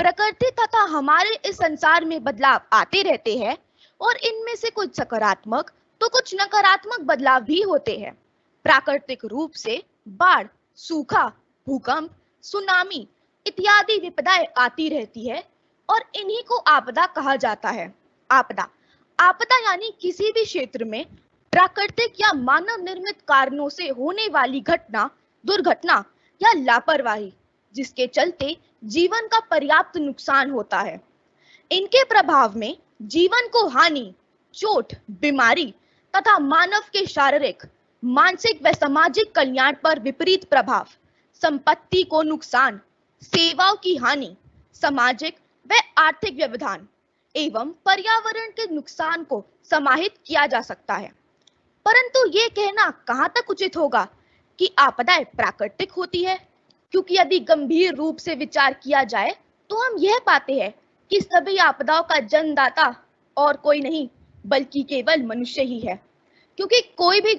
प्रकृति तथा हमारे इस संसार में बदलाव आते रहते हैं और इनमें से कुछ सकारात्मक तो कुछ नकारात्मक बदलाव भी होते हैं। प्राकृतिक रूप से बाढ़, सूखा, भूकंप, सुनामी इत्यादि विपदाएं आती रहती है और इन्हीं को आपदा कहा जाता है। आपदा यानी किसी भी क्षेत्र में प्राकृतिक या मानव निर्मित कारणों से होने वाली घटना, दुर्घटना या लापरवाही जिसके चलते जीवन का पर्याप्त नुकसान होता है। इनके प्रभाव में जीवन को हानि, चोट, बीमारी तथा मानव के शारीरिक, मानसिक व सामाजिक कल्याण पर विपरीत प्रभाव, संपत्ति को नुकसान, सेवाओं की हानि, सामाजिक व आर्थिक व्यवधान एवं पर्यावरण के नुकसान को समाहित किया जा सकता है। परंतु ये कहना कहाँ तक उचित होगा कि आपदाएं प्राकृतिक होती है, क्योंकि यदि गंभीर रूप से विचार किया जाए तो हम यह पाते हैं कि सभी आपदाओं का जन्मदाता और कोई नहीं बल्कि केवल मनुष्य ही है, क्योंकि कोई भी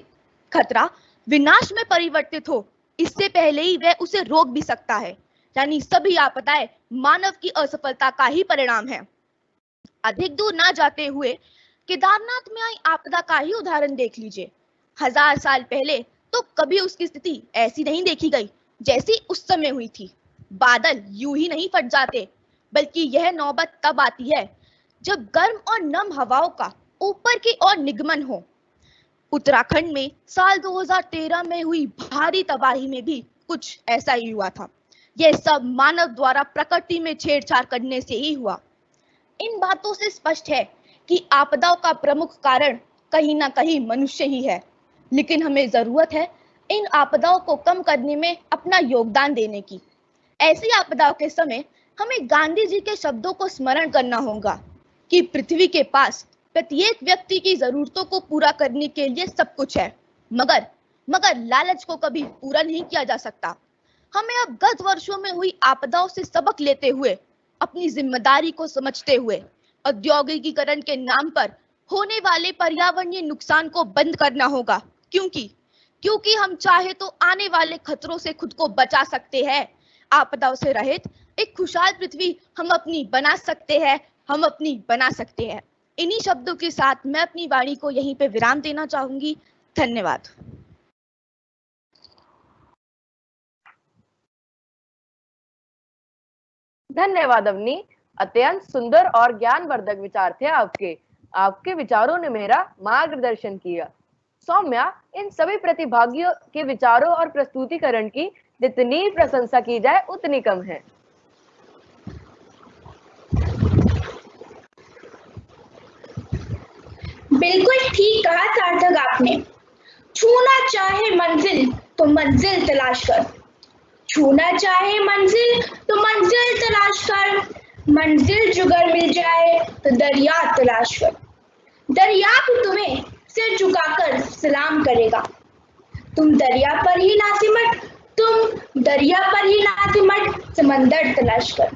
खतरा विनाश में परिवर्तित हो इससे पहले ही वह उसे रोक भी सकता है। यानी सभी आपदाएं मानव की असफलता का ही परिणाम है। अधिक दूर ना जाते हुए केदारनाथ में आई आपदा का ही उदाहरण देख लीजिए। 1000 साल पहले तो कभी उसकी स्थिति ऐसी नहीं देखी गई जैसी उस समय हुई थी। बादल यूं ही नहीं फट जाते, बल्कि यह नौबत तब आती है जब गर्म और नम हवाओं का ऊपर की ओर निगमन हो। उत्तराखंड में साल 2013 में हुई भारी तबाही में भी कुछ ऐसा ही हुआ था। यह सब मानव द्वारा प्रकृति में छेड़छाड़ करने से ही हुआ। इन बातों से स्पष्ट है कि आपदाओं का प्रमुख कारण कहीं ना कहीं मनुष्य ही है, लेकिन हमें जरूरत है इन आपदाओं को कम करने में अपना योगदान देने की। ऐसी आपदाओं के समय हमें गांधी जी के शब्दों को स्मरण करना होगा कि पृथ्वी के पास प्रत्येक व्यक्ति की जरूरतों को पूरा करने के लिए सब कुछ है, मगर लालच को कभी पूरा नहीं किया जा सकता। हमें अब गत वर्षों में हुई आपदाओं से सबक लेते हुए, अपनी जिम्मेदारी को समझते हुए औद्योगिकीकरण के नाम पर होने वाले पर्यावरणीय नुकसान को बंद करना होगा, क्योंकि हम चाहे तो आने वाले खतरों से खुद को बचा सकते हैं। आपदाओं से रहित एक खुशहाल पृथ्वी हम अपनी बना सकते हैं। इन्हीं शब्दों के साथ मैं अपनी वाणी को यहीं पे विराम देना चाहूंगी। धन्यवाद। धन्यवाद अवनी, अत्यंत सुंदर और ज्ञानवर्धक विचार थे आपके विचारों ने मेरा मार्गदर्शन किया। सौम्या, इन सभी प्रतिभागियों के विचारों और प्रस्तुतिकरण की जितनी प्रशंसा की जाए उतनी कम है। बिल्कुल ठीक कहा सार्थक आपने। छूना चाहे मंजिल तो मंजिल तलाश कर, छूना चाहे मंजिल तो मंजिल तलाश कर, मंजिल जुगर मिल जाए तो दरिया तलाश कर, दरिया भी तुम्हें सिर झुकाकर सलाम करेगा। तुम दरिया पर ही ना सिमट समंदर तलाश कर।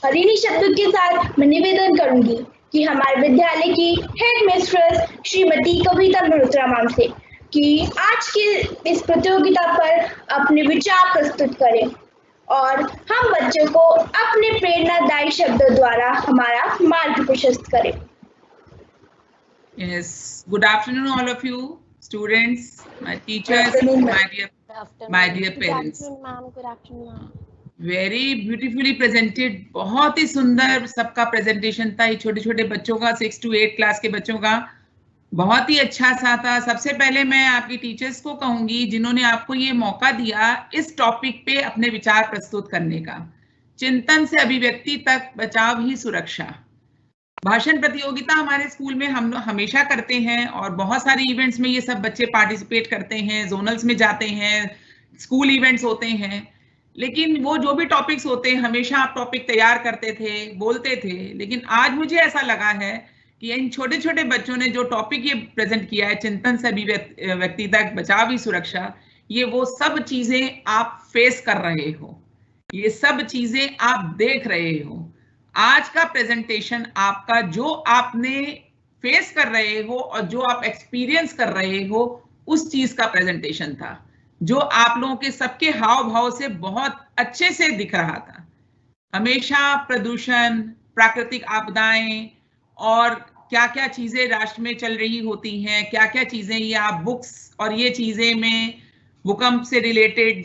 और इन्हीं शब्दों के साथ मैं निवेदन करूंगी कि हमारे विद्यालय की हेड मिस्ट्रेस श्रीमती कविता मल्होत्रा मैम से कि आज की इस प्रतियोगिता पर अपने विचार प्रस्तुत करें और हम बच्चों को अपने प्रेरणादायी शब्दों द्वारा हमारा मार्ग प्रशस्त करें। Yes, good afternoon all of you, students, my teachers, my dear parents. Good afternoon, ma'am. Very beautifully presented. बहुत ही सुंदर सबका प्रेजेंटेशन था। ये छोटे छोटे बच्चों का 6 to 8 क्लास के बच्चों का बहुत ही अच्छा सा था। सबसे पहले मैं आपकी टीचर्स को कहूंगी जिन्होंने आपको ये मौका दिया इस टॉपिक पे अपने विचार प्रस्तुत करने का। चिंतन से अभिव्यक्ति तक, बचाव ही सुरक्षा। भाषण प्रतियोगिता हमारे स्कूल में हम लोग हमेशा करते हैं और बहुत सारे इवेंट्स में ये सब बच्चे पार्टिसिपेट करते हैं, जोनल्स में जाते हैं, स्कूल इवेंट्स होते हैं। लेकिन वो जो भी टॉपिक्स होते हैं हमेशा आप टॉपिक तैयार करते थे, बोलते थे। लेकिन आज मुझे ऐसा लगा है कि इन छोटे छोटे बच्चों ने जो टॉपिक ये प्रेजेंट किया है, चिंतन से अभिव्यक्ति तक, बचाव ही सुरक्षा, ये वो सब चीजें आप फेस कर रहे हो, ये सब चीजें आप देख रहे हो। आज का प्रेजेंटेशन आपका जो आपने फेस कर रहे हो और जो आप एक्सपीरियंस कर रहे हो उस चीज का प्रेजेंटेशन था, जो आप लोगों के सबके हाव भाव से बहुत अच्छे से दिख रहा था। हमेशा प्रदूषण, प्राकृतिक आपदाएं और क्या क्या चीजें राष्ट्र में चल रही होती हैं, क्या क्या चीजें ये आप बुक्स और ये चीजें में भूकंप से रिलेटेड,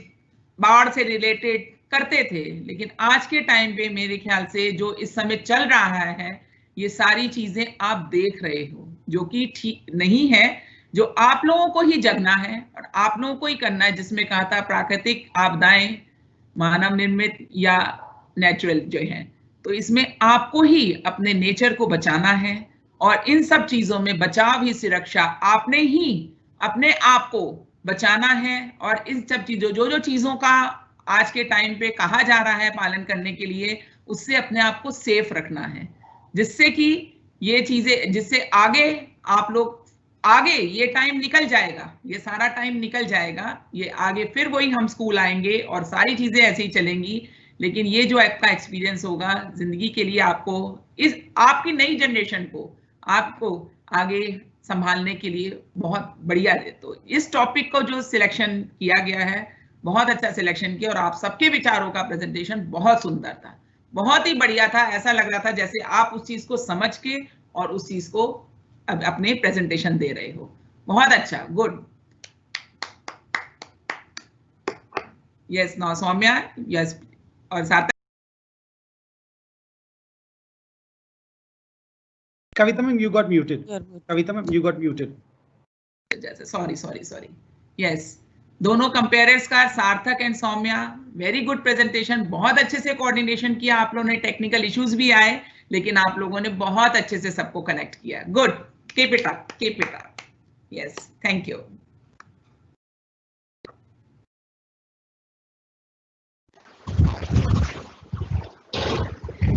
बाढ़ से रिलेटेड करते थे। लेकिन आज के टाइम पे मेरे ख्याल से जो इस समय चल रहा है ये सारी चीजें आप देख रहे हो, जो कि ठीक नहीं है, जो आप लोगों को ही जगना है और आप लोगों को ही करना है। जिसमें कहा था प्राकृतिक आपदाएं मानव निर्मित या नेचुरल जो है, तो इसमें आपको ही अपने नेचर को बचाना है और इन सब चीजों में बचाव ही सुरक्षा, आपने ही अपने आप को बचाना है। और इन सब चीजों जो चीजों का आज के टाइम पे कहा जा रहा है पालन करने के लिए, उससे अपने आप को सेफ रखना है, जिससे कि ये चीजें, जिससे आगे आप लोग, आगे ये टाइम निकल जाएगा, ये सारा टाइम निकल जाएगा, ये आगे फिर वही हम स्कूल आएंगे और सारी चीजें ऐसे ही चलेंगी। लेकिन ये जो आपका एक्सपीरियंस होगा जिंदगी के लिए, आपको इस आपकी नई जनरेशन को आपको आगे संभालने के लिए बहुत बढ़िया है। तो इस टॉपिक को जो सिलेक्शन किया गया है, बहुत अच्छा सिलेक्शन किया और आप सबके विचारों का प्रेजेंटेशन बहुत सुंदर था, बहुत ही बढ़िया था। ऐसा लग रहा था जैसे आप उस चीज को समझ के और उस चीज को अब अपने प्रेजेंटेशन दे रहे हो। बहुत अच्छा, good. Yes, now Saumya, yes, और साथ Kavita ma'am, you got muted. Kavita ma'am, you got muted. Sorry. Yes, दोनों कंपेयरर्स का, Sarthak and Saumya, very good presentation. बहुत अच्छे से कोऑर्डिनेशन किया आप लोगों ने, टेक्निकल इश्यूज भी आए लेकिन आप लोगों ने बहुत अच्छे से सबको कनेक्ट किया। Good, keep it up, keep it up. Yes, thank you.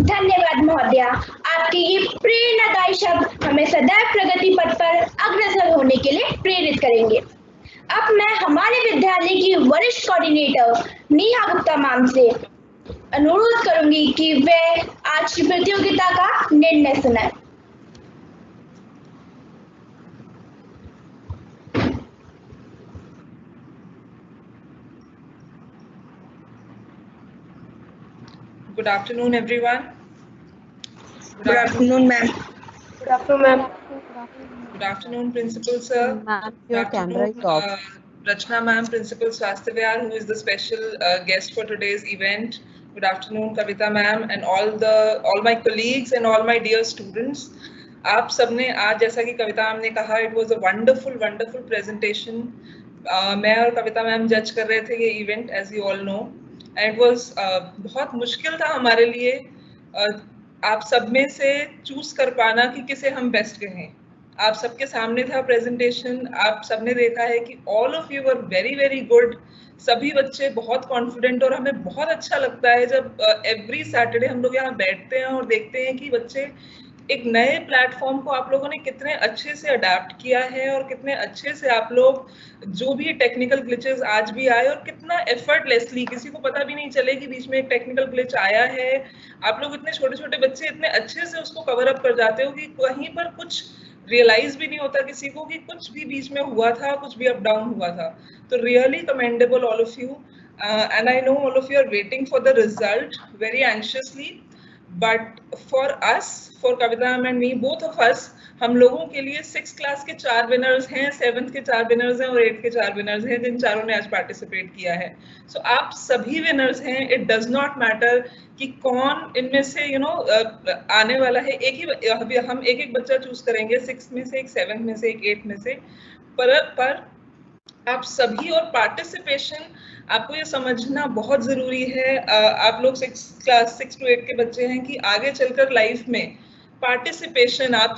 धन्यवाद महोदया, आपके ये प्रेरणादायी शब्द हमें सदैव प्रगति पथ पर अग्रसर होने के लिए प्रेरित करेंगे। अब मैं हमारे विद्यालय की वरिष्ठ कोऑर्डिनेटर नेहा गुप्ता मैम से अनुरोध करूंगी कि वे आज की प्रतियोगिता का निर्णय सुनाएं। Good afternoon, everyone. Good afternoon, ma'am. Good afternoon, ma'am. Good afternoon, Principal Sir. Your camera is off. Rachna ma'am, Principal Swasthaviyar, who is the special guest for today's event. Good afternoon, Kavita ma'am, and all my colleagues and all my dear students. आप सबने आज, जैसा कि कविता मैम ने कहा, it was a wonderful presentation. मैं और कविता मैम जज कर रहे थे ये event, as you all know. And it was बहुत मुश्किल था हमारे लिए आप सब में से चूज कर पाना कि किसे हम बेस्ट कहें। आप सबके सामने था प्रेजेंटेशन, आप सबने देखा है कि all of you were very good. सभी बच्चे बहुत कॉन्फिडेंट, और हमें बहुत अच्छा लगता है जब एवरी सैटरडे हम लोग यहाँ बैठते हैं और देखते हैं कि बच्चे एक नए प्लेटफॉर्म को आप लोगों ने कितने अच्छे से अडेप्ट किया है और कितने अच्छे से आप लोग जो भी टेक्निकल ग्लिचेस आज भी आए और कितना एफर्टलेसली, किसी को पता भी नहीं चले कि बीच में एक टेक्निकल ग्लिच आया है। आप लोग इतने छोटे छोटे बच्चे इतने अच्छे से उसको कवर अप कर जाते हो कि कहीं पर कुछ रियलाइज भी नहीं होता किसी को कि कुछ भी बीच में हुआ था, कुछ भी अप डाउन हुआ था। तो really commendable all of you, and I know all of you are waiting for the result very anxiously. but for us, for Kavita and me, both of us, हम लोगों के लिए 6th क्लास के 4 विनर्स हैं, 7th के 4 विनर्स हैं और 8th के 4 विनर्स हैं, जिन चारों ने आज पार्टिसिपेट किया है. सो आप सभी विनर्स हैं. इट डज नॉट मैटर कि कौन इनमें से आने वाला है. हम एक बच्चा चूज करेंगे, 6th में से एक, 7th में से एक, 8th में से, पर आप सभी और पार्टिसिपेशन, आपको ये समझना बहुत जरूरी है. आप लोग 6 क्लास 6 to 8 के बच्चे हैं कि आगे चलकर लाइफ में पार्टिसिपेशन, आप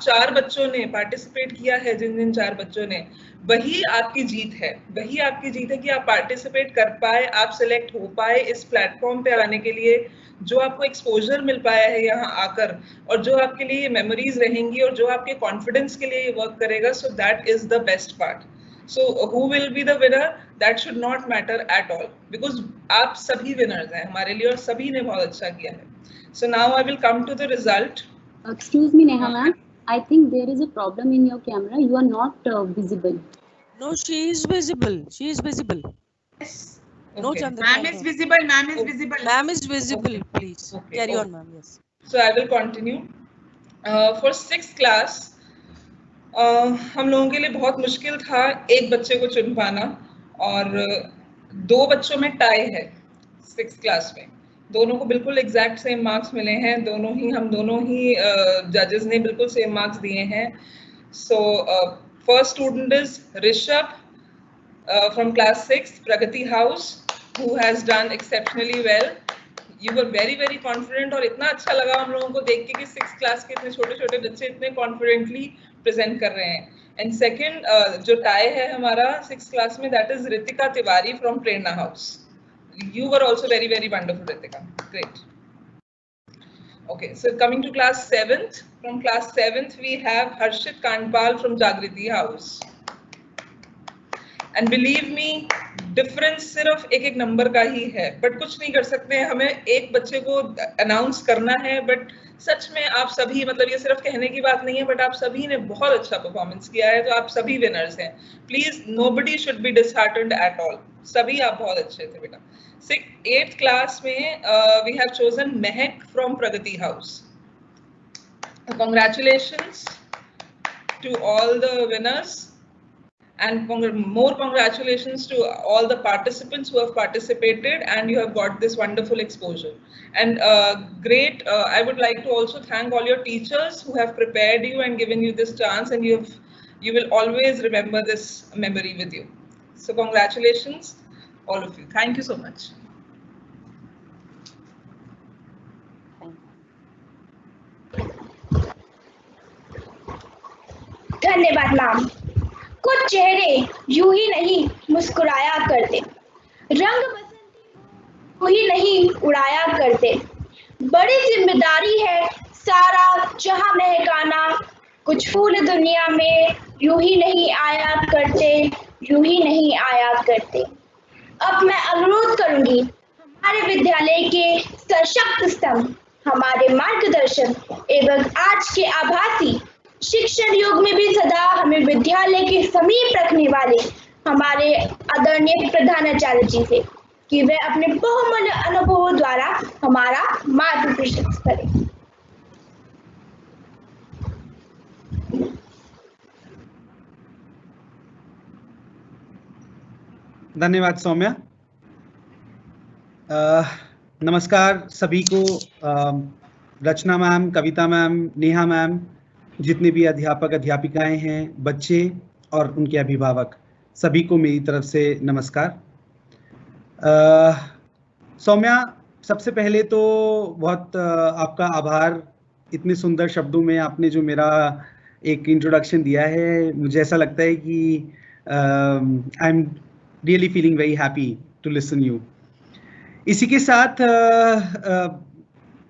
4 बच्चों ने पार्टिसिपेट किया है, जिन 4 बच्चों ने, वही आपकी जीत है. वही आपकी जीत है कि आप पार्टिसिपेट कर पाए, आप सिलेक्ट हो पाए इस प्लेटफॉर्म पे आने के लिए, जो आपको एक्सपोजर मिल पाया है यहाँ आकर, और जो आपके लिए मेमोरीज रहेंगी और जो आपके कॉन्फिडेंस के लिए वर्क करेगा. So that is the best part. So who will be the winner? That should not matter at all, because आप सभी winners हैं हमारे लिए और सभी ने बहुत अच्छा किया है. So now I will come to the result. Excuse me, Neha ma'am. I think there is a problem in your camera. You are not visible. No, she is visible. She is visible. Yes. No, Okay. Chandra. Ma'am is visible. Ma'am is visible. Ma'am is visible. Please carry on, ma'am. Yes. So I will continue. For 6th class, हम लोगों के लिए बहुत मुश्किल था एक बच्चे को चुन पाना, और 2 बच्चों में टाई है 6th क्लास में. दोनों को बिल्कुल एग्जैक्ट सेम मार्क्स मिले हैं. हम दोनों ही जजेस ने बिल्कुल सेम मार्क्स दिए हैं. So first student is Rishabh from class 6 Pragati house, who has done exceptionally well. You were very very confident, और इतना अच्छा लगा हम लोगों को देख के कि 6th क्लास के इतने छोटे छोटे बच्चे इतने कॉन्फिडेंटली प्रेजेंट कर रहे हैं. एंड सेकंड जो टाई है हमारा 6th क्लास में, that is Ritika Tiwari from Prerna house. You were also very very wonderful, Ritika. Great. Okay, so coming to class 7th, from class 7th we have Harshit Kandpal from Jagriti House. And believe me, difference सिर्फ एक नंबर का ही है, but कुछ नहीं कर सकते हैं. हमें एक बच्चे को अनाउंस करना है, but सच में आप सभी, मतलब ये सिर्फ कहने की बात नहीं है, बट आप सभी ने बहुत अच्छा परफॉर्मेंस किया है, तो आप सभी विनर्स हैं. Please nobody should be disheartened at all. सभी आप बहुत अच्छे थे बेटा. 8th क्लास में we have chosen Mehak from Pragati House. Congratulations to all the winners, and more congratulations to all the participants who have participated, and you have got this wonderful exposure. And great, I would like to also thank all your teachers who have prepared you and given you this chance, and you will always remember this memory with you. So congratulations all of you. Thank you so much. धन्यवाद मैम. कुछ चेहरे यूं ही नहीं मुस्कुराया करते, रंग बसंती यूं ही नहीं उड़ाया करते. बड़ी जिम्मेदारी है सारा जहां महकाना, कुछ फूल दुनिया में यूं ही नहीं आया करते, यूं ही नहीं आया करते. अब मैं अनुरोध करूंगी हमारे विद्यालय के सशक्त स्तंभ, हमारे मार्गदर्शक एवं आज के आभासी शिक्षण युग में भी सदा हमें विद्यालय के समीप रखने वाले हमारे आदरणीय प्रधानाचार्य जी से, कि वे अपने बहुमूल्य अनुभवों द्वारा हमारा मार्गदर्शन करें. धन्यवाद सौम्या. नमस्कार सभी को. रचना मैम, कविता मैम, नेहा मैम, जितने भी अध्यापक अध्यापिकाएं हैं, बच्चे और उनके अभिभावक, सभी को मेरी तरफ से नमस्कार. सौम्या, सबसे पहले तो बहुत आपका आभार. इतने सुंदर शब्दों में आपने जो मेरा एक इंट्रोडक्शन दिया है, मुझे ऐसा लगता है कि I am really feeling very happy to listen you. इसी के साथ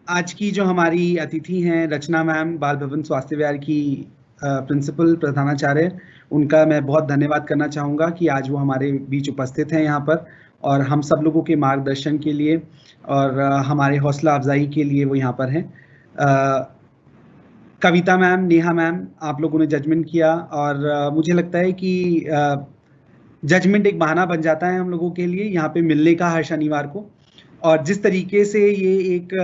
आज की जो हमारी अतिथि हैं रचना मैम, बाल भवन स्वास्थ्य विहार की प्रिंसिपल प्रधानाचार्य, उनका मैं बहुत धन्यवाद करना चाहूँगा कि आज वो हमारे बीच उपस्थित हैं यहाँ पर, और हम सब लोगों के मार्गदर्शन के लिए और हमारे हौसला अफजाई के लिए वो यहाँ पर हैं. कविता मैम, नेहा मैम, आप लोगों ने जजमेंट किया, और मुझे लगता है कि जजमेंट एक बहाना बन जाता है हम लोगों के लिए यहाँ पे मिलने का हर शनिवार को, और जिस तरीके से ये एक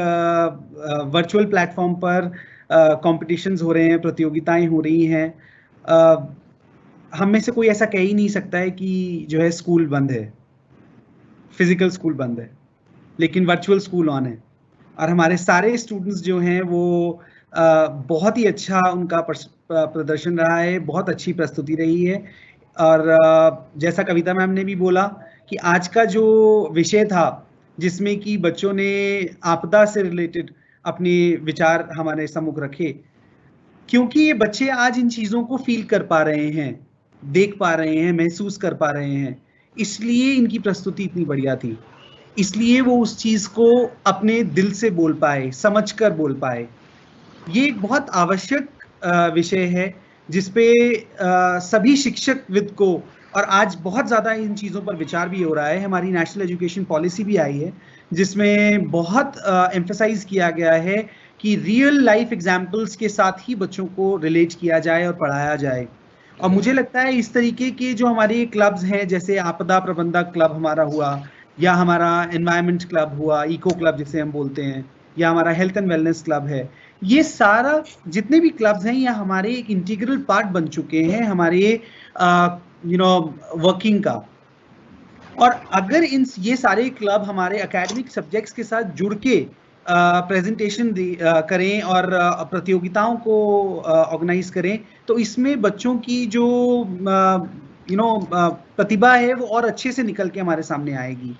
वर्चुअल प्लेटफॉर्म पर कॉम्पिटिशन्स हो रहे हैं, प्रतियोगिताएं हो रही हैं, हम में से कोई ऐसा कह ही नहीं सकता है कि जो है स्कूल बंद है, फिजिकल स्कूल बंद है, लेकिन वर्चुअल स्कूल ऑन है। और हमारे सारे स्टूडेंट्स जो हैं वो बहुत ही अच्छा उनका प्रदर्शन रहा है, बहुत अच्छी प्रस्तुति रही है। और जैसा कविता मैम ने भी बोला कि आज का जो विषय था जिसमें कि बच्चों ने आपदा से रिलेटेड अपने विचार हमारे सम्मुख रखे, क्योंकि ये बच्चे आज इन चीज़ों को फील कर पा रहे हैं, देख पा रहे हैं, महसूस कर पा रहे हैं, इसलिए इनकी प्रस्तुति इतनी बढ़िया थी, इसलिए वो उस चीज़ को अपने दिल से बोल पाए, समझकर बोल पाए। ये एक बहुत आवश्यक विषय है जिसपे सभी शिक्षकविद को, और आज बहुत ज़्यादा इन चीज़ों पर विचार भी हो रहा है। हमारी नेशनल एजुकेशन पॉलिसी भी आई है जिसमें बहुत एम्फसाइज किया गया है कि रियल लाइफ एग्जाम्पल्स के साथ ही बच्चों को रिलेट किया जाए और पढ़ाया जाए। और मुझे लगता है इस तरीके के जो हमारे क्लब्स हैं, जैसे आपदा प्रबंधक क्लब हमारा हुआ, या हमारा एनवायरनमेंट क्लब हुआ, इको क्लब जिसे हम बोलते हैं, या हमारा हेल्थ एंड वेलनेस क्लब है, ये सारा जितने भी क्लब्स हैं ये हमारे एक इंटीग्रल पार्ट बन चुके हैं हमारे वर्किंग का। और अगर ये सारे क्लब हमारे एकेडमिक सब्जेक्ट्स के साथ जुड़ के प्रेजेंटेशन करें और प्रतियोगिताओं को ऑर्गेनाइज करें, तो इसमें बच्चों की जो प्रतिभा है वो और अच्छे से निकल के हमारे सामने आएगी।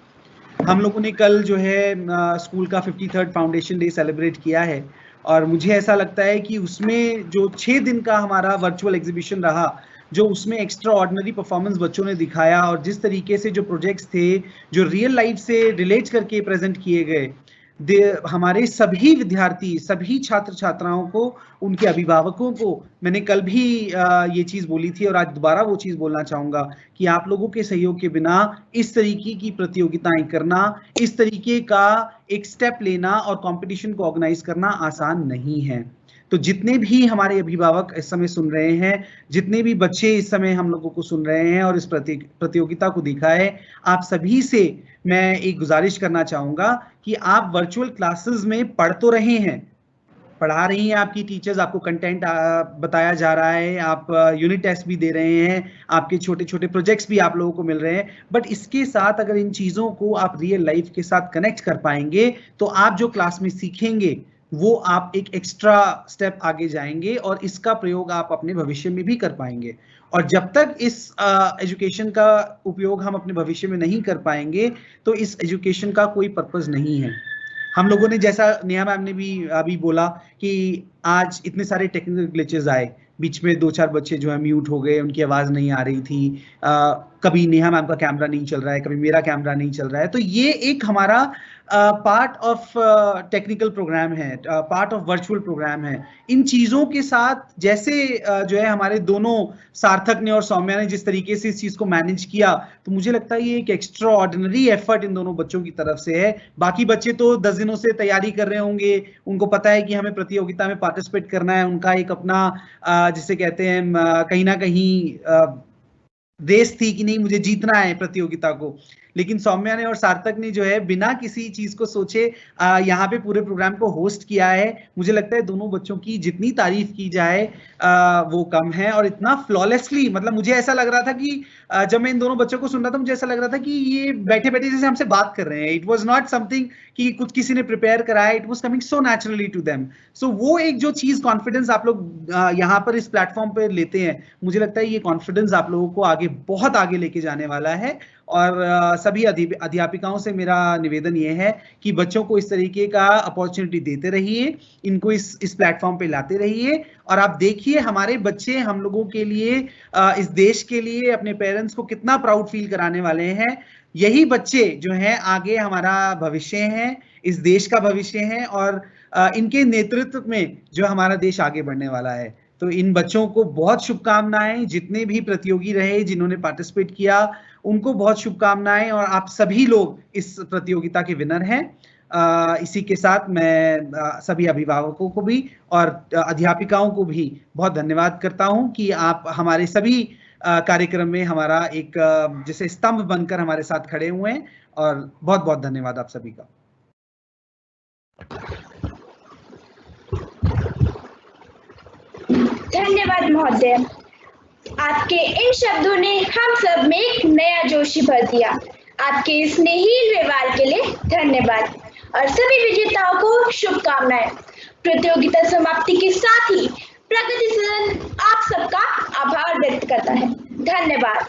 हम लोगों ने कल जो है स्कूल का 53rd फाउंडेशन डे सेलिब्रेट किया है, और मुझे ऐसा लगता है कि उसमें जो 6 दिन का हमारा वर्चुअल एग्जीबिशन रहा, जो उसमें एक्स्ट्रा ऑर्डिनरी परफॉर्मेंस बच्चों ने दिखाया, और जिस तरीके से जो प्रोजेक्ट्स थे जो रियल लाइफ से रिलेट करके प्रेजेंट किए गए, हमारे सभी विद्यार्थी, सभी छात्र छात्राओं को, उनके अभिभावकों को, मैंने कल भी ये चीज़ बोली थी और आज दोबारा वो चीज़ बोलना चाहूँगा कि आप लोगों के सहयोग के बिना इस तरीके की प्रतियोगिताएं करना, इस तरीके का एक स्टेप लेना और कंपटीशन को ऑर्गेनाइज करना आसान नहीं है। तो जितने भी हमारे अभिभावक इस समय सुन रहे हैं, जितने भी बच्चे इस समय हम लोगों को सुन रहे हैं और इस प्रतियोगिता को देखा है, आप सभी से मैं एक गुजारिश करना चाहूँगा कि आप वर्चुअल क्लासेस में पढ़ तो रहे हैं, पढ़ा रही हैं आपकी टीचर्स, आपको कंटेंट बताया जा रहा है, आप यूनिट टेस्ट भी दे रहे हैं, आपके छोटे छोटे प्रोजेक्ट्स भी आप लोगों को मिल रहे हैं, बट इसके साथ अगर इन चीज़ों को आप रियल लाइफ के साथ कनेक्ट कर पाएंगे तो आप जो क्लास में सीखेंगे वो आप एक एक्स्ट्रा स्टेप आगे जाएंगे और इसका प्रयोग आप अपने भविष्य में भी कर पाएंगे। और जब तक इस एजुकेशन का उपयोग हम अपने भविष्य में नहीं कर पाएंगे तो इस एजुकेशन का कोई पर्पस नहीं है। हम लोगों ने, जैसा नेहा मैम ने भी अभी बोला कि आज इतने सारे टेक्निकल ग्लिचेस आए, बीच में 2-4 बच्चे जो है म्यूट हो गए, उनकी आवाज़ नहीं आ रही थी, कभी नेहा मैम का कैमरा नहीं चल रहा है, कभी मेरा कैमरा नहीं चल रहा है। तो ये एक हमारा पार्ट ऑफ टेक्निकल प्रोग्राम है, पार्ट ऑफ वर्चुअल प्रोग्राम है। इन चीज़ों के साथ जैसे जो है हमारे दोनों सार्थक ने और सौम्या ने जिस तरीके से इस चीज़ को मैनेज किया, तो मुझे लगता है ये एक एक्स्ट्रा ऑर्डिनरी एफर्ट इन दोनों बच्चों की तरफ से है। बाकी बच्चे तो 10 दिनों से तैयारी कर रहे होंगे, उनको पता है कि हमें प्रतियोगिता में पार्टिसिपेट करना है, उनका एक अपना जिसे कहते हैं कहीं ना कहीं रेस थी कि नहीं मुझे जीतना है प्रतियोगिता को। लेकिन सौम्या ने और सार्थक ने जो है बिना किसी चीज को सोचे यहाँ पे पूरे प्रोग्राम को होस्ट किया है। मुझे लगता है दोनों बच्चों की जितनी तारीफ की जाए वो कम है, और इतना फ्लॉलेसली, मतलब मुझे ऐसा लग रहा था कि जब मैं इन दोनों बच्चों को सुन रहा था मुझे ऐसा लग रहा था कि ये बैठे बैठे जैसे हमसे बात कर रहे हैं। इट वॉज नॉट समथिंग कि कुछ किसी ने प्रिपेयर कराया, it was coming so naturally to them. So वो एक जो चीज कॉन्फिडेंस आप लोग यहाँ पर इस प्लेटफॉर्म पर लेते हैं, मुझे लगता है ये कॉन्फिडेंस आप लोगों को आगे बहुत आगे लेके जाने वाला है। और सभी अध्यापिकाओं से मेरा निवेदन ये है कि बच्चों को इस तरीके का अपॉर्चुनिटी देते रहिए, इनको इस प्लेटफॉर्म पे लाते रहिए, और आप देखिए हमारे बच्चे हम लोगों के लिए, इस देश के लिए, अपने पेरेंट्स को कितना प्राउड फील कराने वाले हैं। यही बच्चे जो हैं आगे हमारा भविष्य हैं, इस देश का भविष्य हैं, और इनके नेतृत्व में जो हमारा देश आगे बढ़ने वाला है। तो इन बच्चों को बहुत शुभकामनाएं, जितने भी प्रतियोगी रहे, जिन्होंने पार्टिसिपेट किया, उनको बहुत शुभकामनाएं, और आप सभी लोग इस प्रतियोगिता के विनर हैं। इसी के साथ मैं सभी अभिभावकों को भी और अध्यापिकाओं को भी बहुत धन्यवाद करता हूं कि आप हमारे सभी कार्यक्रम में हमारा एक जैसे स्तंभ बनकर हमारे साथ खड़े हुए हैं, और बहुत बहुत धन्यवाद आप सभी का। धन्यवाद महोदय। आपके इन शब्दों ने हम सब में एक नया जोशी भर दिया। आपके इस स्नेही व्यवहार के लिए धन्यवाद और सभी विजेताओं को शुभकामनाएं। प्रतियोगिता समाप्ति के साथ ही प्रगति सदन आप सबका आभार व्यक्त करता है। धन्यवाद।